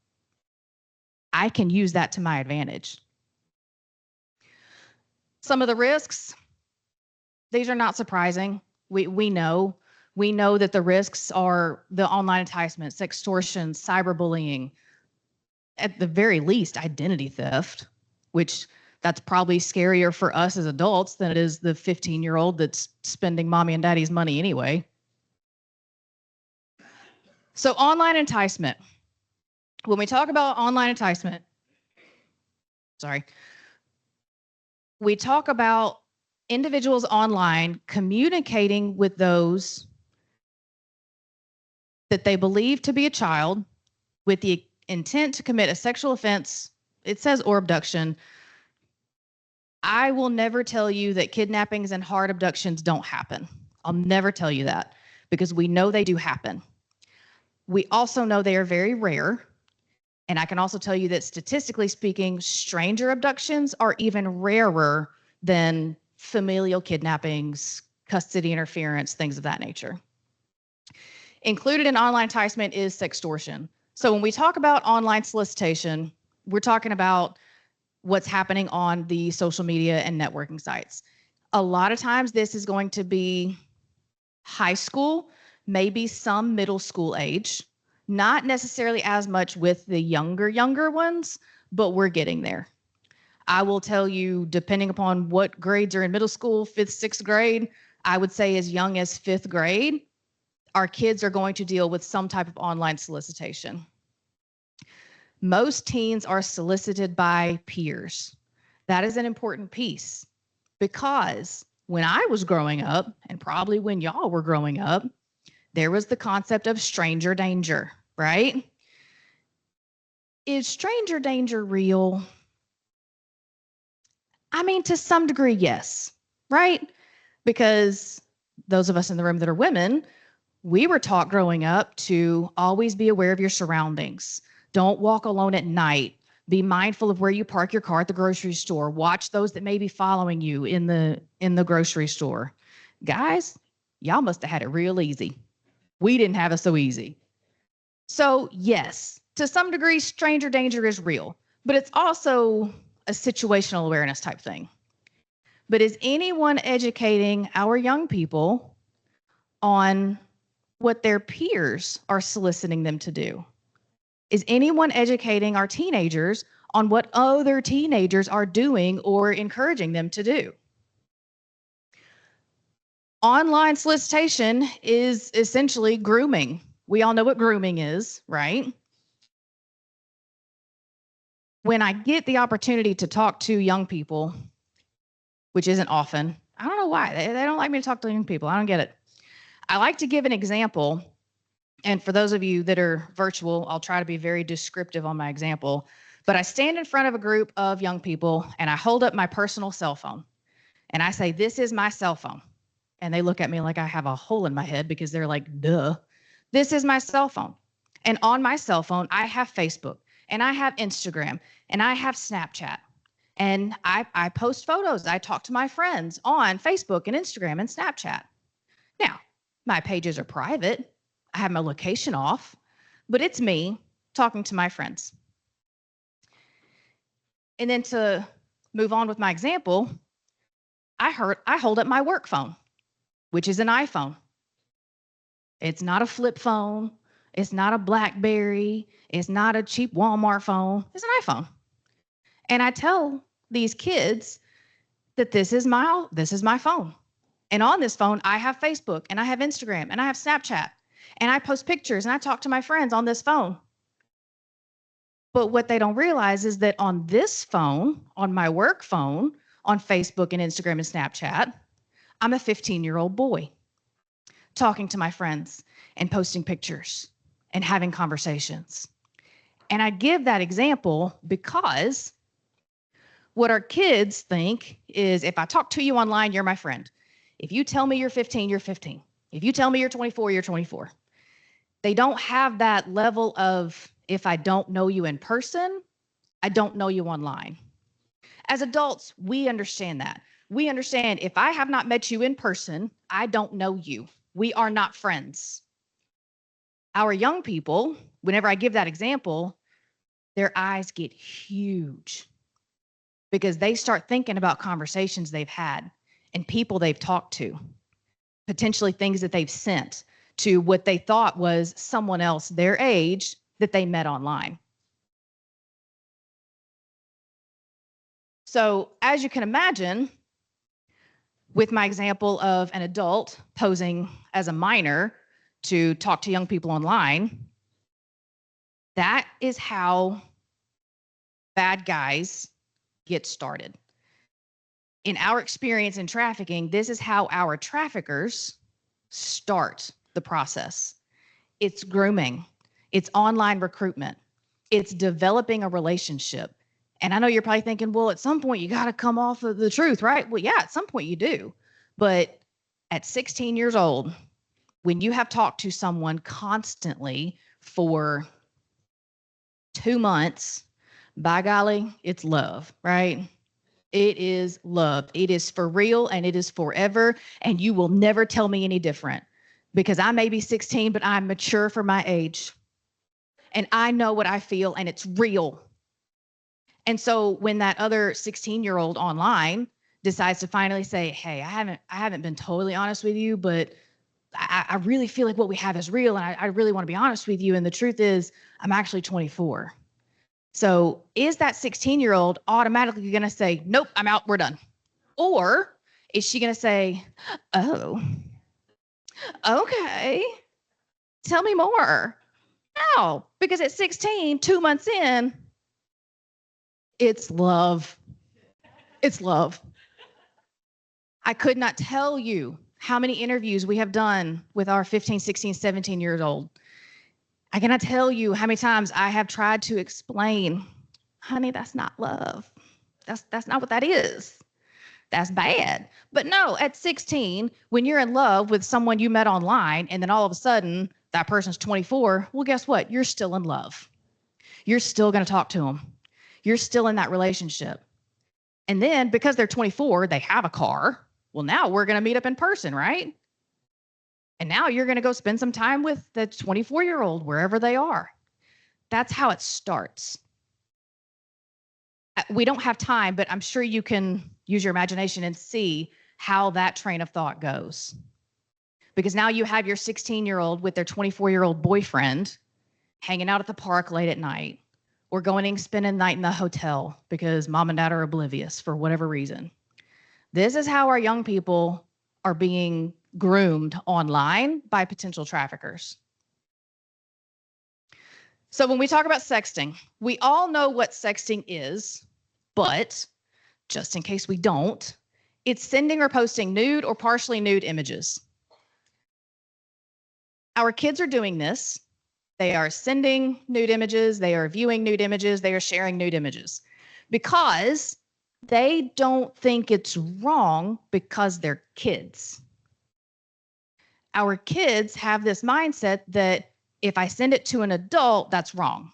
I can use that to my advantage. Some of the risks, these are not surprising. We know that the risks are the online enticements, extortion, cyberbullying, at the very least, identity theft, which that's probably scarier for us as adults than it is the 15-year-old that's spending mommy and daddy's money anyway. So online enticement. When we talk about online enticement, we talk about individuals online communicating with those that they believe to be a child with the intent to commit a sexual offense. It says or abduction. I will never tell you that kidnappings and hard abductions don't happen. I'll never tell you that because we know they do happen. We also know they are very rare. And I can also tell you that statistically speaking, stranger abductions are even rarer than familial kidnappings, custody interference, things of that nature. Included in online enticement is sextortion. So when we talk about online solicitation, we're talking about what's happening on the social media and networking sites. A lot of times this is going to be high school, maybe some middle school age, not necessarily as much with the younger ones, but we're getting there. I will tell you, depending upon what grades are in middle school, 5th, 6th grade, I would say as young as 5th grade, our kids are going to deal with some type of online solicitation. Most teens are solicited by peers. That is an important piece because when I was growing up, and probably when y'all were growing up, there was the concept of stranger danger, right? Is stranger danger real? I mean, to some degree, yes, right? Because those of us in the room that are women, we were taught growing up to always be aware of your surroundings. Don't walk alone at night. Be mindful of where you park your car at the grocery store. Watch those that may be following you in the grocery store. Guys, y'all must have had it real easy. We didn't have it so easy. So yes, to some degree, stranger danger is real, but it's also a situational awareness type thing. But is anyone educating our young people on what their peers are soliciting them to do? Is anyone educating our teenagers on what other teenagers are doing or encouraging them to do? Online solicitation is essentially grooming. We all know what grooming is, right? When I get the opportunity to talk to young people, which isn't often, I don't know why. They don't like me to talk to young people. I don't get it. I like to give an example. And for those of you that are virtual, I'll try to be very descriptive on my example. But I stand in front of a group of young people and I hold up my personal cell phone. And I say, "This is my cell phone." And they look at me like I have a hole in my head because they're like, "Duh. This is my cell phone." And on my cell phone, I have Facebook and I have Instagram and I have Snapchat. And I post photos. I talk to my friends on Facebook and Instagram and Snapchat. Now, my pages are private. I have my location off, but it's me talking to my friends. And then to move on with my example, I hold up my work phone, which is an iPhone. It's not a flip phone. It's not a BlackBerry. It's not a cheap Walmart phone. It's an iPhone. And I tell these kids that this is my phone. And on this phone, I have Facebook and I have Instagram and I have Snapchat and I post pictures and I talk to my friends on this phone. But what they don't realize is that on this phone, on my work phone, on Facebook and Instagram and Snapchat, I'm a 15-year-old boy talking to my friends and posting pictures and having conversations. And I give that example because what our kids think is if I talk to you online, you're my friend. If you tell me you're 15, you're 15. If you tell me you're 24, you're 24. They don't have that level of, if I don't know you in person, I don't know you online. As adults, we understand that. We understand if I have not met you in person, I don't know you. We are not friends. Our young people, whenever I give that example, their eyes get huge because they start thinking about conversations they've had and people they've talked to, potentially things that they've sent to what they thought was someone else their age that they met online. So as you can imagine, with my example of an adult posing as a minor to talk to young people online, that is how bad guys get started. In our experience in trafficking, this is how our traffickers start the process. It's grooming, it's online recruitment, it's developing a relationship. And I know you're probably thinking, well, at some point you got to come off of the truth, right? Well, yeah, at some point you do. But at 16 years old, when you have talked to someone constantly for 2 months, by golly, it's love, right? It is love. It is for real and it is forever. And you will never tell me any different because I may be 16, but I'm mature for my age. And I know what I feel and it's real. And so when that other 16-year-old online decides to finally say, hey, I haven't been totally honest with you, but I really feel like what we have is real. And I really want to be honest with you. And the truth is I'm actually 24. So is that 16-year-old automatically going to say, nope, I'm out, we're done? Or is she going to say, oh, okay, tell me more? No, because at 16, 2 months in, it's love. It's love. I could not tell you how many interviews we have done with our 15, 16, 17 years old. I cannot tell you how many times I have tried to explain, honey, that's not love. That's not what that is. That's bad. But no, at 16, when you're in love with someone you met online and then all of a sudden that person's 24, well, guess what? You're still in love. You're still going to talk to them. You're still in that relationship. And then because they're 24, they have a car. Well, now we're going to meet up in person, right? And now you're going to go spend some time with the 24-year-old wherever they are. That's how it starts. We don't have time, but I'm sure you can use your imagination and see how that train of thought goes. Because now you have your 16-year-old with their 24-year-old boyfriend hanging out at the park late at night or going and spending the night in the hotel because mom and dad are oblivious for whatever reason. This is how our young people are being groomed online by potential traffickers. So when we talk about sexting, we all know what sexting is, but just in case we don't, it's sending or posting nude or partially nude images. Our kids are doing this. They are sending nude images, they are viewing nude images, they are sharing nude images because they don't think it's wrong because they're kids. Our kids have this mindset that if I send it to an adult, that's wrong.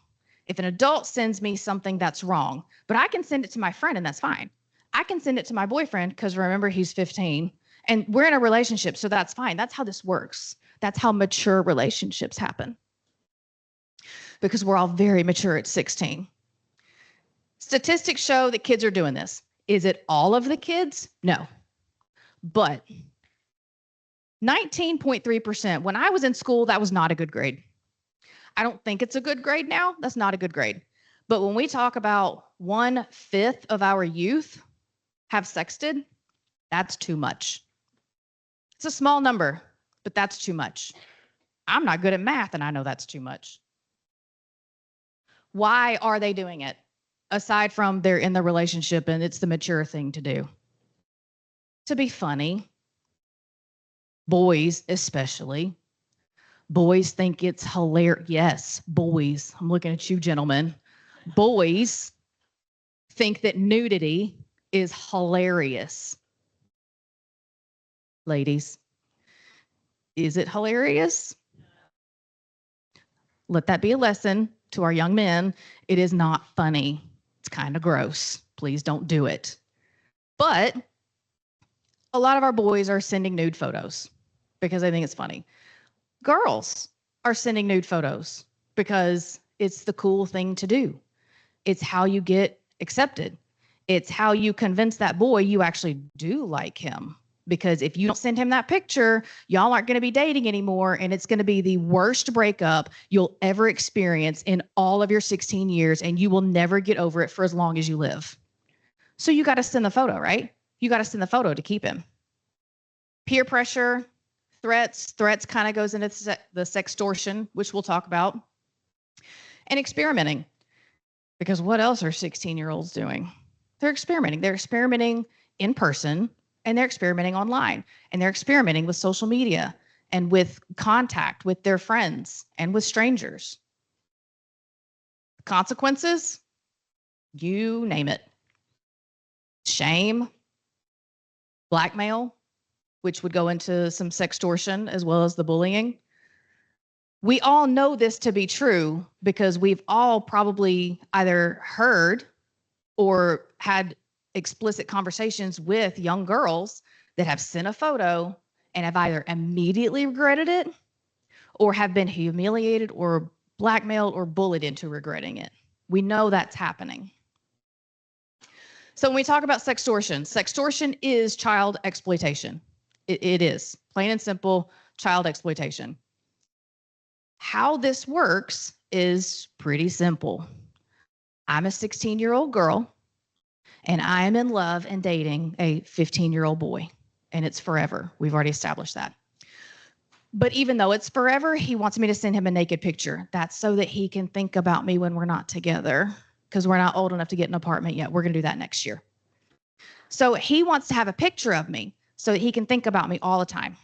If an adult sends me something, that's wrong. But I can send it to my friend and that's fine. I can send it to my boyfriend because remember, he's 15 and we're in a relationship, so that's fine. That's how this works. That's how mature relationships happen. Because we're all very mature at 16. Statistics show that kids are doing this. Is it all of the kids? No. But 19.3%, when I was in school, that was not a good grade. I don't think it's a good grade now. That's not a good grade. But when we talk about 1/5 of our youth have sexted, that's too much. It's a small number, but that's too much. I'm not good at math, and I know that's too much. Why are they doing it? Aside from they're in the relationship and it's the mature thing to do. To be funny. Boys, especially. Boys think it's hilarious. Yes, boys. I'm looking at you, gentlemen. Boys think that nudity is hilarious. Ladies, is it hilarious? Let that be a lesson to our young men. It is not funny. It's kind of gross. Please don't do it. But a lot of our boys are sending nude photos. because they think it's funny. Girls are sending nude photos because it's the cool thing to do. It's how you get accepted. It's how you convince that boy you actually do like him. Because if you don't send him that picture, y'all aren't going to be dating anymore. And it's going to be the worst breakup you'll ever experience in all of your 16 years. And you will never get over it for as long as you live. So you got to send the photo, right? You got to send the photo to keep him. Peer pressure, threats kind of goes into the sextortion, which we'll talk about. And experimenting. Because what else are 16-year-olds doing? They're experimenting. They're experimenting in person, and they're experimenting online, and they're experimenting with social media and with contact with their friends and with strangers. Consequences? You name it. Shame, blackmail, which would go into some sextortion as well as the bullying. We all know this to be true because we've all probably either heard or had explicit conversations with young girls that have sent a photo and have either immediately regretted it or have been humiliated or blackmailed or bullied into regretting it. We know that's happening. So when we talk about sextortion is child exploitation. It is, plain and simple, child exploitation. How this works is pretty simple. I'm a 16-year-old girl, and I am in love and dating a 15-year-old boy, and it's forever. We've already established that. But even though it's forever, he wants me to send him a naked picture. That's so that he can think about me when we're not together, because we're not old enough to get an apartment yet. We're going to do that next year. So he wants to have a picture of me so that he can think about me all the time.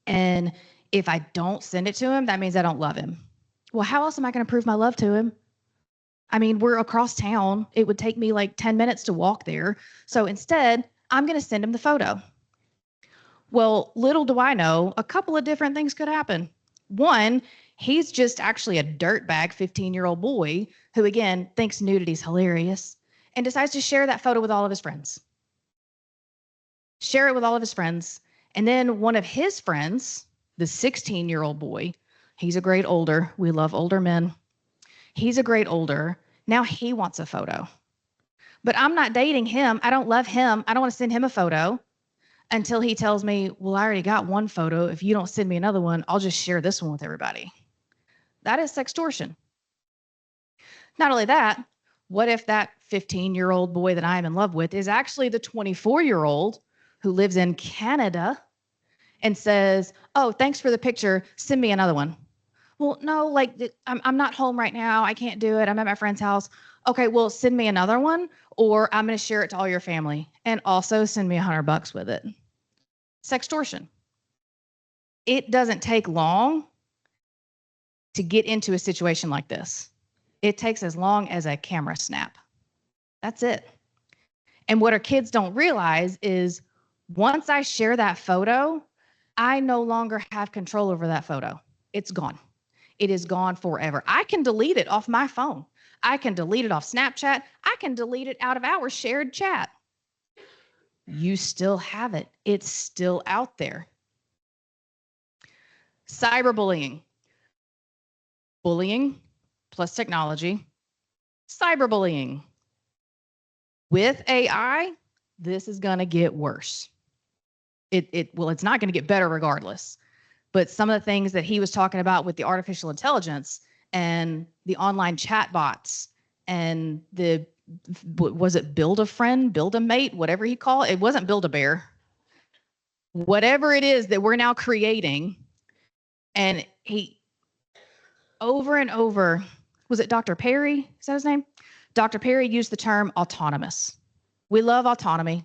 And if I don't send it to him, that means I don't love him. Well, how else am I going to prove my love to him? I mean, we're across town. It would take me like 10 minutes to walk there. So instead, I'm going to send him the photo. Well, little do I know, a couple of different things could happen. One, he's just actually a dirtbag 15-year-old boy who, again, thinks nudity's hilarious and decides to share that photo with all of his friends. Share it with all of his friends. And then one of his friends, the 16-year-old boy, he's a grade older. We love older men. He's a grade older. Now he wants a photo. But I'm not dating him. I don't love him. I don't want to send him a photo until he tells me, well, I already got one photo. If you don't send me another one, I'll just share this one with everybody. That is sextortion. Not only that, what if that 15-year-old boy that I am in love with is actually the 24-year-old who lives in Canada and says, oh, thanks for the picture. Send me another one. Well, no, like I'm not home right now. I can't do it. I'm at my friend's house. Okay, well, send me another one, or I'm going to share it to all your family and also send me $100 with it. Sextortion. It doesn't take long to get into a situation like this. It takes as long as a camera snap. That's it. And what our kids don't realize is once I share that photo, I no longer have control over that photo. It's gone. It is gone forever. I can delete it off my phone. I can delete it off Snapchat. I can delete it out of our shared chat. You still have it. It's still out there. Cyberbullying. Bullying plus technology. Cyberbullying. With AI, this is going to get worse. It's not going to get better regardless. But some of the things that he was talking about with the artificial intelligence and the online chat bots and was it build a friend, build a mate, whatever he called it? It wasn't build a bear. Whatever it is that we're now creating. And he, over and over, was it Dr. Perry? Is that his name? Dr. Perry used the term autonomous. We love autonomy,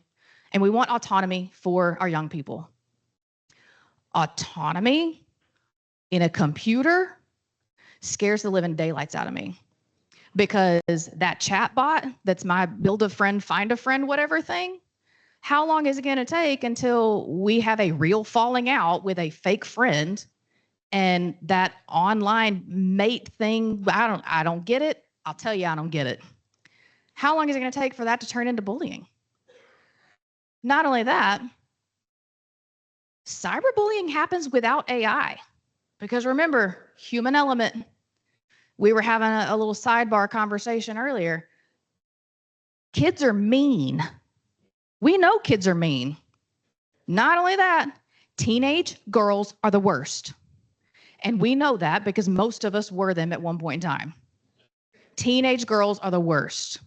and we want autonomy for our young people. Autonomy in a computer scares the living daylights out of me, because that chat bot that's my build a friend, find a friend, whatever thing, how long is it going to take until we have a real falling out with a fake friend and that online mate thing? I don't get it. I'll tell you, I don't get it. How long is it going to take for that to turn into bullying? Not only that, Cyberbullying happens without AI because remember, human element. We were having a little sidebar conversation earlier. Kids are mean. We know kids are mean. Not only that, teenage girls are the worst. And we know that because most of us were them at one point in time. Teenage girls are the worst.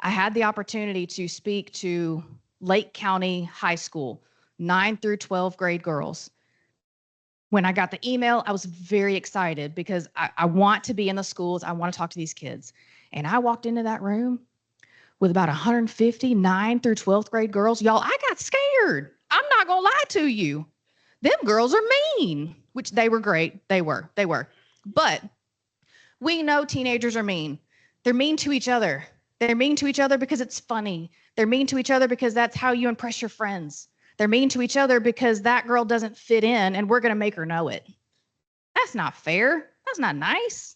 I had the opportunity to speak to Lake County High School, 9 through 12 grade girls. When I got the email, I was very excited because I want to be in the schools. I want to talk to these kids. And I walked into that room with about 150 9 through 12th grade girls. Y'all, I got scared. I'm not going to lie to you. Them girls are mean, which they were great. They were. But we know teenagers are mean. They're mean to each other. They're mean to each other because it's funny. They're mean to each other because that's how you impress your friends. They're mean to each other because that girl doesn't fit in and we're going to make her know it. That's not fair. That's not nice.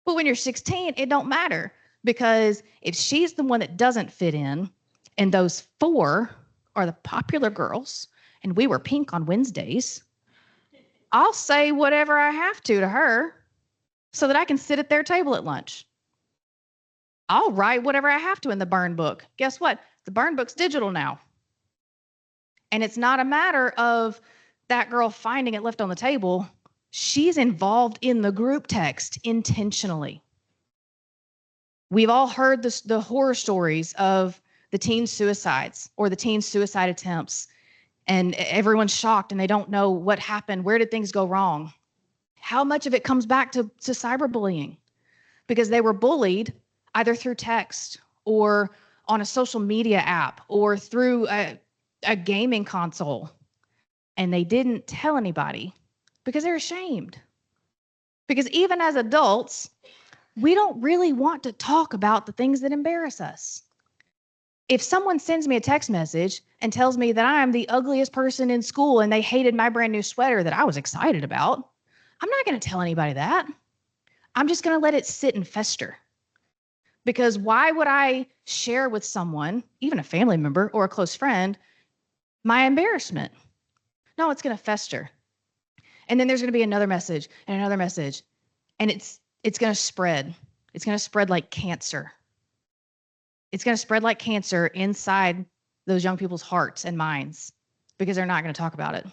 But when you're 16, it don't matter because if she's the one that doesn't fit in and those 4 are the popular girls and we were pink on Wednesdays, I'll say whatever I have to her so that I can sit at their table at lunch. I'll write whatever I have to in the burn book. Guess what? The burn book's digital now. And it's not a matter of that girl finding it left on the table. She's involved in the group text intentionally. We've all heard the horror stories of the teen suicides or the teen suicide attempts, and everyone's shocked and they don't know what happened. Where did things go wrong? How much of it comes back to cyberbullying? Because they were bullied either through text or on a social media app or through a gaming console, and they didn't tell anybody because they're ashamed. Because even as adults, we don't really want to talk about the things that embarrass us. If someone sends me a text message and tells me that I am the ugliest person in school and they hated my brand new sweater that I was excited about, I'm not going to tell anybody that. I'm just going to let it sit and fester. Because why would I share with someone, even a family member or a close friend, my embarrassment? No, it's going to fester. And then there's going to be another message and another message. And it's going to spread. It's going to spread like cancer. It's going to spread like cancer inside those young people's hearts and minds because they're not going to talk about it.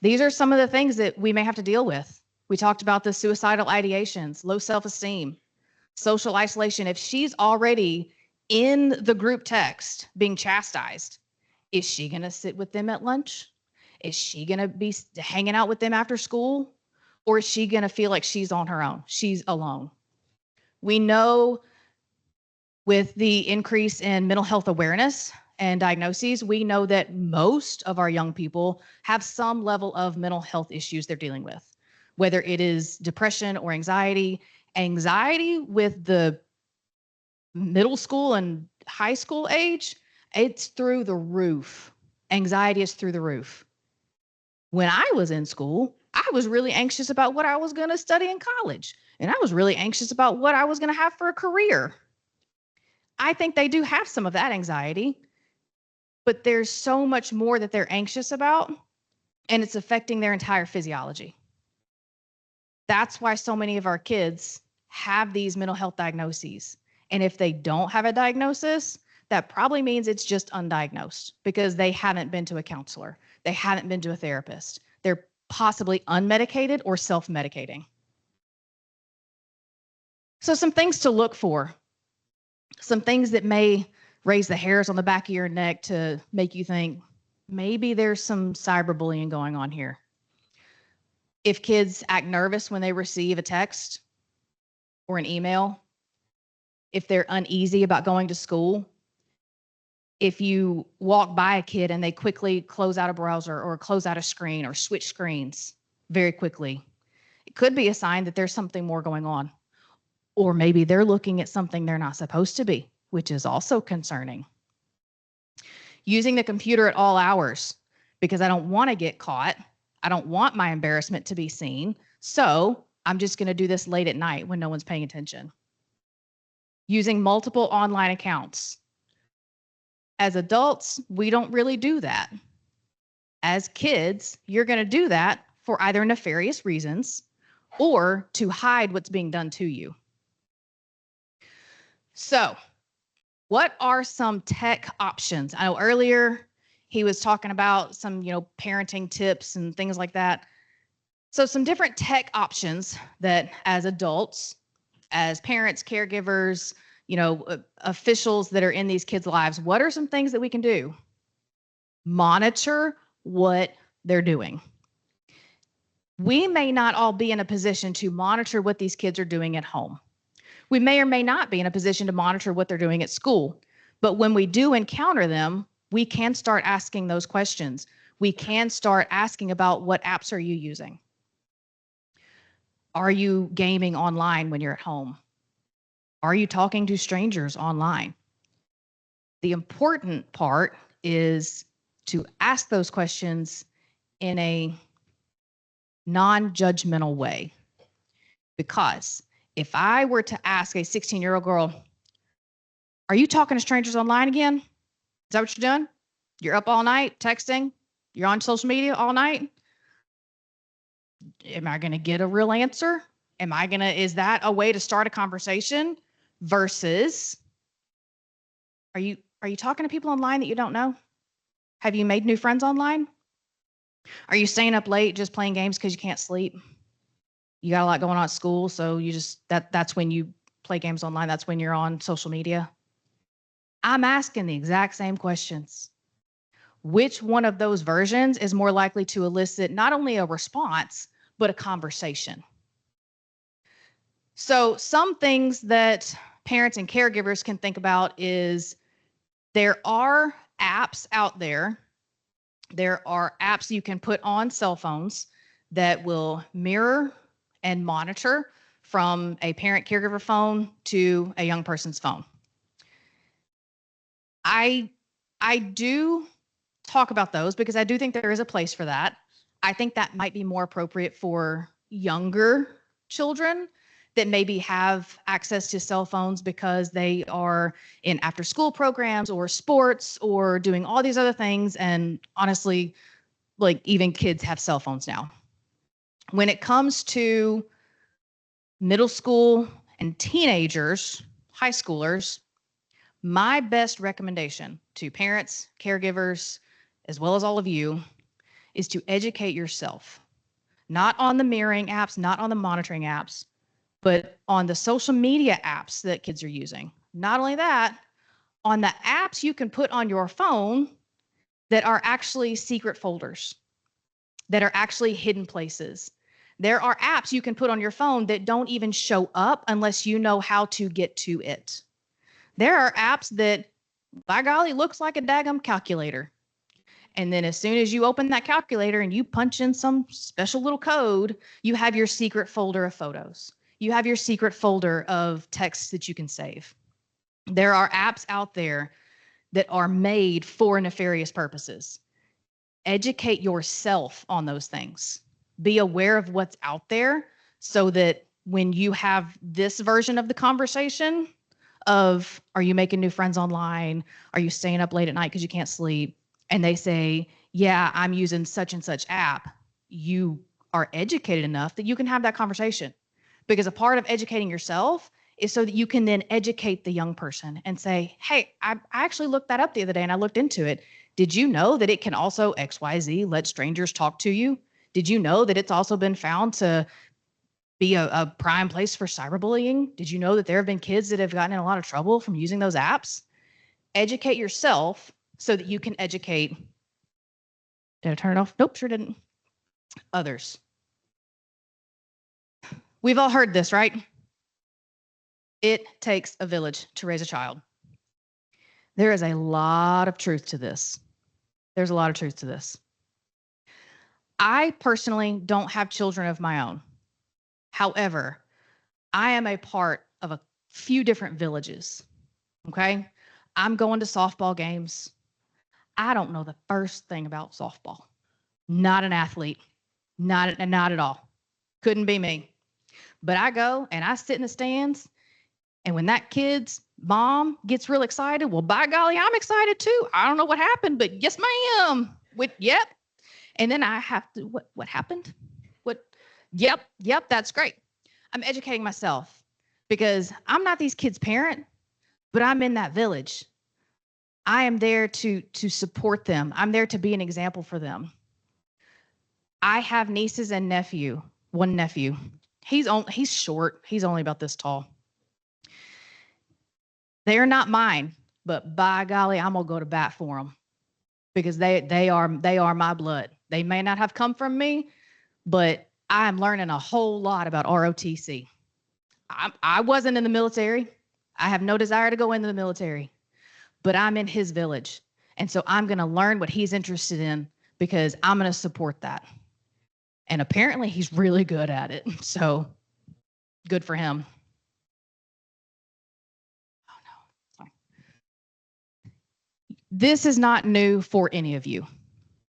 These are some of the things that we may have to deal with. We talked about the suicidal ideations, low self-esteem, social isolation. If she's already in the group text being chastised, is she going to sit with them at lunch? Is she going to be hanging out with them after school? Or is she going to feel like she's on her own? She's alone. We know with the increase in mental health awareness and diagnoses, we know that most of our young people have some level of mental health issues they're dealing with, whether it is depression or anxiety. Anxiety with the middle school and high school age, it's through the roof. Anxiety is through the roof. When I was in school, I was really anxious about what I was going to study in college. And I was really anxious about what I was going to have for a career. I think they do have some of that anxiety, but there's so much more that they're anxious about, and it's affecting their entire physiology. That's why so many of our kids have these mental health diagnoses. And if they don't have a diagnosis, that probably means it's just undiagnosed because they haven't been to a counselor. They haven't been to a therapist. They're possibly unmedicated or self-medicating. So some things to look for, some things that may raise the hairs on the back of your neck to make you think maybe there's some cyberbullying going on here. If kids act nervous when they receive a text or an email, if they're uneasy about going to school, if you walk by a kid and they quickly close out a browser or close out a screen or switch screens very quickly, it could be a sign that there's something more going on. Or maybe they're looking at something they're not supposed to be, which is also concerning. Using the computer at all hours because I don't want to get caught. I don't want my embarrassment to be seen. So I'm just going to do this late at night when no one's paying attention. Using multiple online accounts. As adults, we don't really do that. As kids, you're going to do that for either nefarious reasons or to hide what's being done to you. So, what are some tech options? I know earlier he was talking about some, parenting tips and things like that. So some different tech options that as adults, as parents, caregivers, officials that are in these kids' lives, what are some things that we can do? Monitor what they're doing. We may not all be in a position to monitor what these kids are doing at home. We may or may not be in a position to monitor what they're doing at school. But when we do encounter them, we can start asking those questions. We can start asking about what apps are you using? Are you gaming online when you're at home? Are you talking to strangers online? The important part is to ask those questions in a non-judgmental way. Because if I were to ask a 16-year-old girl, are you talking to strangers online again? Is that what you're doing? You're up all night texting? You're on social media all night? Am I going to get a real answer? Is that a way to start a conversation versus, are you talking to people online that you don't know? Have you made new friends online? Are you staying up late just playing games because you can't sleep? You got a lot going on at school, so you just, that's when you play games online. That's when you're on social media. I'm asking the exact same questions. Which one of those versions is more likely to elicit not only a response, but a conversation? So some things that parents and caregivers can think about is there are apps out there. There are apps you can put on cell phones that will mirror and monitor from a parent caregiver phone to a young person's phone. I do talk about those because I do think there is a place for that. I think that might be more appropriate for younger children that maybe have access to cell phones because they are in after school programs or sports or doing all these other things. And honestly, like even kids have cell phones now. When it comes to middle school and teenagers, high schoolers, my best recommendation to parents, caregivers, as well as all of you, is to educate yourself, not on the mirroring apps, not on the monitoring apps, but on the social media apps that kids are using. Not only that, on the apps you can put on your phone that are actually secret folders, that are actually hidden places. There are apps you can put on your phone that don't even show up unless you know how to get to it. There are apps that, by golly, looks like a daggum calculator. And then as soon as you open that calculator and you punch in some special little code, you have your secret folder of photos. You have your secret folder of texts that you can save. There are apps out there that are made for nefarious purposes. Educate yourself on those things. Be aware of what's out there so that when you have this version of the conversation of, are you making new friends online? Are you staying up late at night because you can't sleep? And they say, yeah, I'm using such and such app. You are educated enough that you can have that conversation. Because a part of educating yourself is so that you can then educate the young person and say, hey, I actually looked that up the other day and I looked into it. Did you know that it can also XYZ, let strangers talk to you? Did you know that it's also been found to be a prime place for cyberbullying? Did you know that there have been kids that have gotten in a lot of trouble from using those apps? Educate yourself so that you can educate. Did I turn it off? Nope, sure didn't. Others. We've all heard this, right? It takes a village to raise a child. There is a lot of truth to this. There's a lot of truth to this. I personally don't have children of my own. However, I am a part of a few different villages, okay? I'm going to softball games. I don't know the first thing about softball. Not an athlete, not at all. Couldn't be me. But I go and I sit in the stands, and when that kid's mom gets real excited, well, by golly, I'm excited too. I don't know what happened, but yes, ma'am. Yep. And then I have to, what happened? What? Yep, that's great. I'm educating myself because I'm not these kids' parent, but I'm in that village. I am there to support them. I'm there to be an example for them. I have nieces and one nephew. He's short. He's only about this tall. They're not mine, but by golly, I'm gonna go to bat for them because they are my blood. They may not have come from me, but I'm learning a whole lot about ROTC. I wasn't in the military. I have no desire to go into the military, but I'm in his village. And so I'm going to learn what he's interested in because I'm going to support that. And apparently he's really good at it. So good for him. Oh no. Sorry. This is not new for any of you.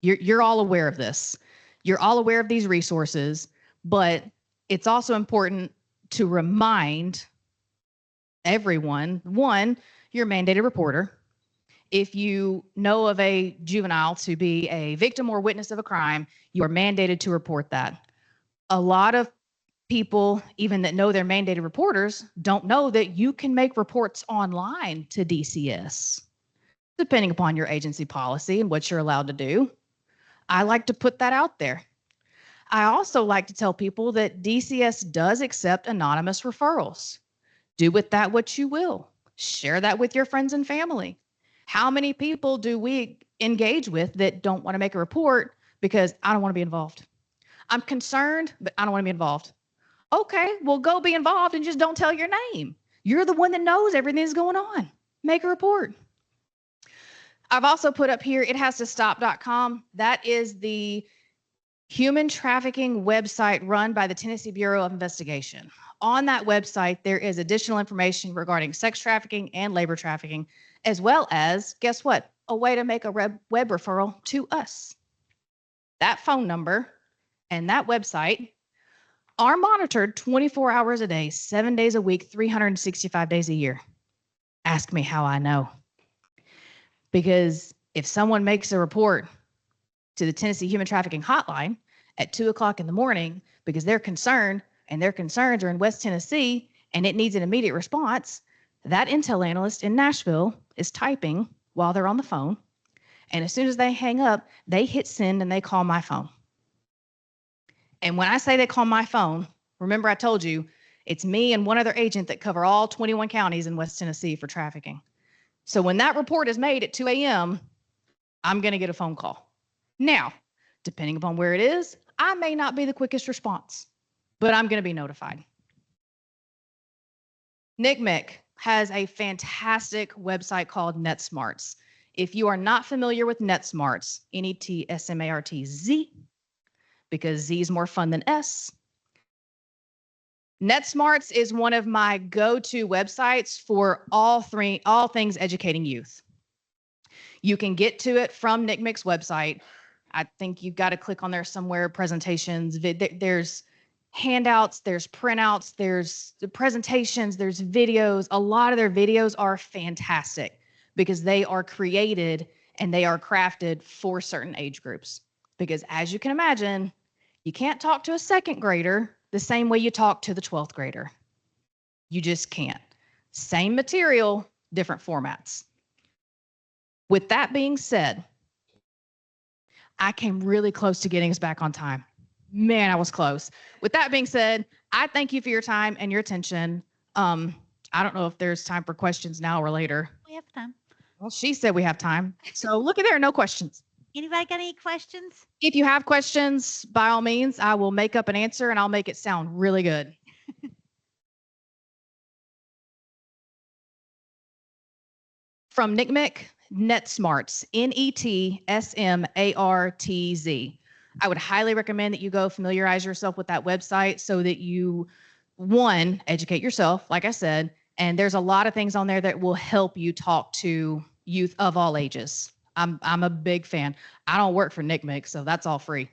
You're all aware of this. You're all aware of these resources, but it's also important to remind everyone, one, you're a mandated reporter. If you know of a juvenile to be a victim or witness of a crime, you are mandated to report that. A lot of people, even that know they're mandated reporters, don't know that you can make reports online to DCS, depending upon your agency policy and what you're allowed to do. I like to put that out there. I also like to tell people that DCS does accept anonymous referrals. Do with that what you will. Share that with your friends and family. How many people do we engage with that don't want to make a report because I don't want to be involved? I'm concerned, but I don't want to be involved. Okay, well, go be involved and just don't tell your name. You're the one that knows everything that's going on. Make a report. I've also put up here, ithastostop.com. That is the human trafficking website run by the Tennessee Bureau of Investigation. On that website, there is additional information regarding sex trafficking and labor trafficking, as well as, guess what? A way to make a web referral to us. That phone number and that website are monitored 24 hours a day, 7 days a week, 365 days a year. Ask me how I know. Because if someone makes a report to the Tennessee Human Trafficking Hotline at 2 o'clock in the morning because they're concerned and their concerns are in West Tennessee and it needs an immediate response, that intel analyst in Nashville is typing while they're on the phone. And as soon as they hang up, they hit send and they call my phone. And when I say they call my phone, remember I told you, it's me and one other agent that cover all 21 counties in West Tennessee for trafficking. So when that report is made at 2 a.m., I'm going to get a phone call. Now, depending upon where it is, I may not be the quickest response, but I'm going to be notified. NCMEC has a fantastic website called NetSmarts. If you are not familiar with NetSmarts, NETSMARTZ, because Z is more fun than S. NetSmarts is one of my go-to websites for all things educating youth. You can get to it from NCMEC's website. I think you've got to click on there somewhere, presentations, there's handouts, there's printouts, there's presentations, there's videos. A lot of their videos are fantastic because they are created and they are crafted for certain age groups. Because as you can imagine, you can't talk to a second grader the same way you talk to the 12th grader. You just can't. Same material, different formats. With that being said, I came really close to getting us back on time. Man, I was close. With that being said, I thank you for your time and your attention. I don't know if there's time for questions now or later. We have time. Well, she said we have time. So look at there, no questions. Anybody got any questions? If you have questions, by all means, I will make up an answer and I'll make it sound really good. From NCMEC, NetSmarts, NETSMARTZ. I would highly recommend that you go familiarize yourself with that website so that you, one, educate yourself, like I said, and there's a lot of things on there that will help you talk to youth of all ages. I'm a big fan. I don't work for NCMEC, so that's all free.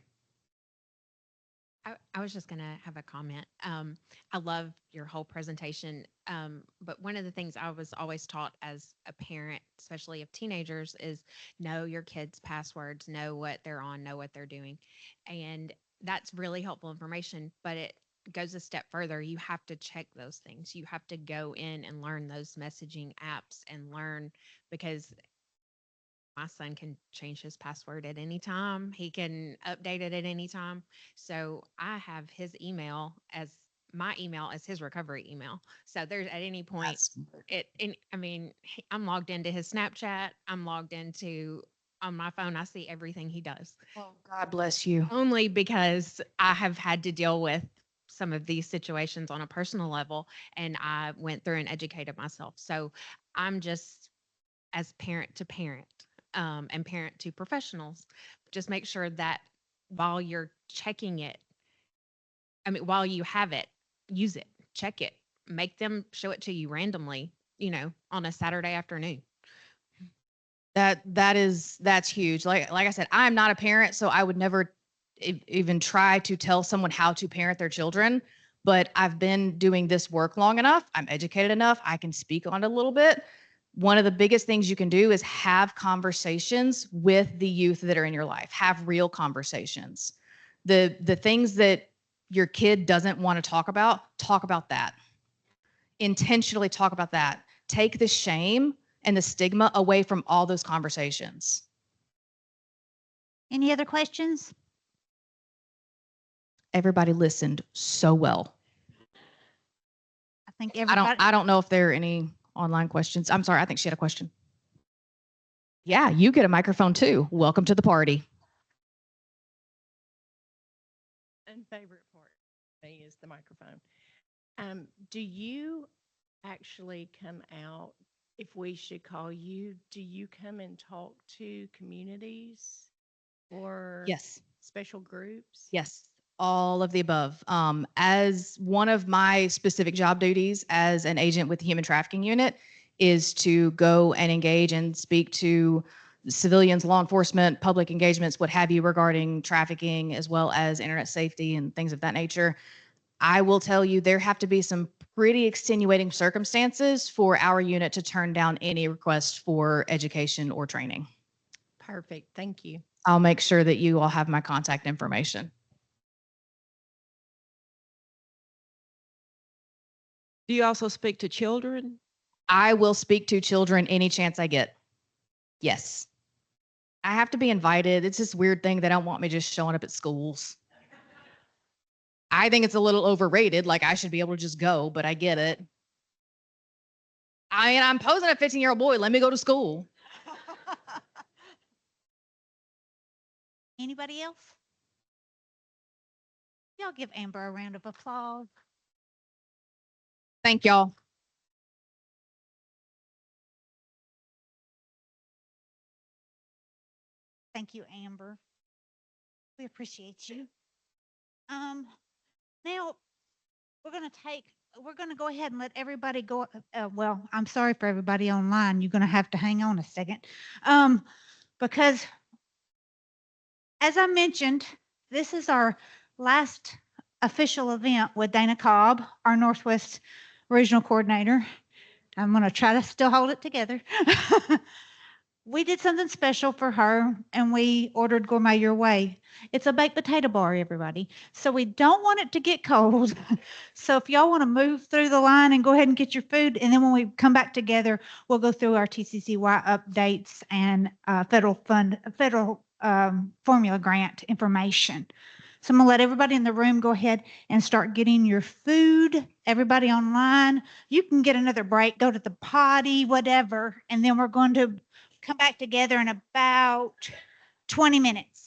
I was just going to have a comment. I love your whole presentation. But one of the things I was always taught as a parent, especially of teenagers, is know your kids' passwords, know what they're on, know what they're doing. And that's really helpful information. But it goes a step further. You have to check those things. You have to go in and learn those messaging apps and learn, because my son can change his password at any time. He can update it at any time. So I have his email as my email as his recovery email. So there's at any point That's smart. I mean, I'm logged into his Snapchat. I'm logged into on my phone. I see everything he does. Oh, God bless you. Only because I have had to deal with some of these situations on a personal level, and I went through and educated myself. So I'm just, as parent to parent, and parent to professionals, just make sure that while you're checking it, while you have it, use it, check it, make them show it to you randomly, on a Saturday afternoon. That's huge. Like I said, I'm not a parent, so I would never even try to tell someone how to parent their children. But I've been doing this work long enough. I'm educated enough. I can speak on it a little bit. One of the biggest things you can do is have conversations with the youth that are in your life. Have real conversations. The things that your kid doesn't want to talk about that. Intentionally talk about that. Take the shame and the stigma away from all those conversations. Any other questions? Everybody listened so well. I think everybody. I don't know if there are any online questions. I'm sorry, I think she had a question. Yeah, you get a microphone too. Welcome to the party. And favorite part for me is the microphone. Do you actually come out, if we should call you, do you come and talk to communities or Yes. special groups? Yes, all of the above. As one of my specific job duties as an agent with the Human Trafficking Unit is to go and engage and speak to civilians, law enforcement, public engagements, what have you, regarding trafficking, as well as internet safety and things of that nature. I will tell you, there have to be some pretty extenuating circumstances for our unit to turn down any request for education or training. Perfect. Thank you. I'll make sure that you all have my contact information. Do you also speak to children? I will speak to children any chance I get. Yes. I have to be invited. It's this weird thing. They don't want me just showing up at schools. I think it's a little overrated. Like, I should be able to just go, but I get it. I mean, I'm posing a 15-year-old boy. Let me go to school. Anybody else? Y'all give Amber a round of applause. Thank y'all. Thank you, Amber. We appreciate you. Now we're going to go ahead and let everybody go. Well, I'm sorry for everybody online. You're going to have to hang on a second. Because as I mentioned, this is our last official event with Dana Cobb, our Northwest Regional Coordinator. I'm going to try to still hold it together. We did something special for her, and we ordered Gourmet Your Way. It's a baked potato bar, everybody. So we don't want it to get cold. So if y'all want to move through the line and go ahead and get your food, and then when we come back together, we'll go through our TCCY updates and federal formula grant information. So I'm going to let everybody in the room go ahead and start getting your food. Everybody online, you can get another break, go to the potty, whatever, and then we're going to come back together in about 20 minutes.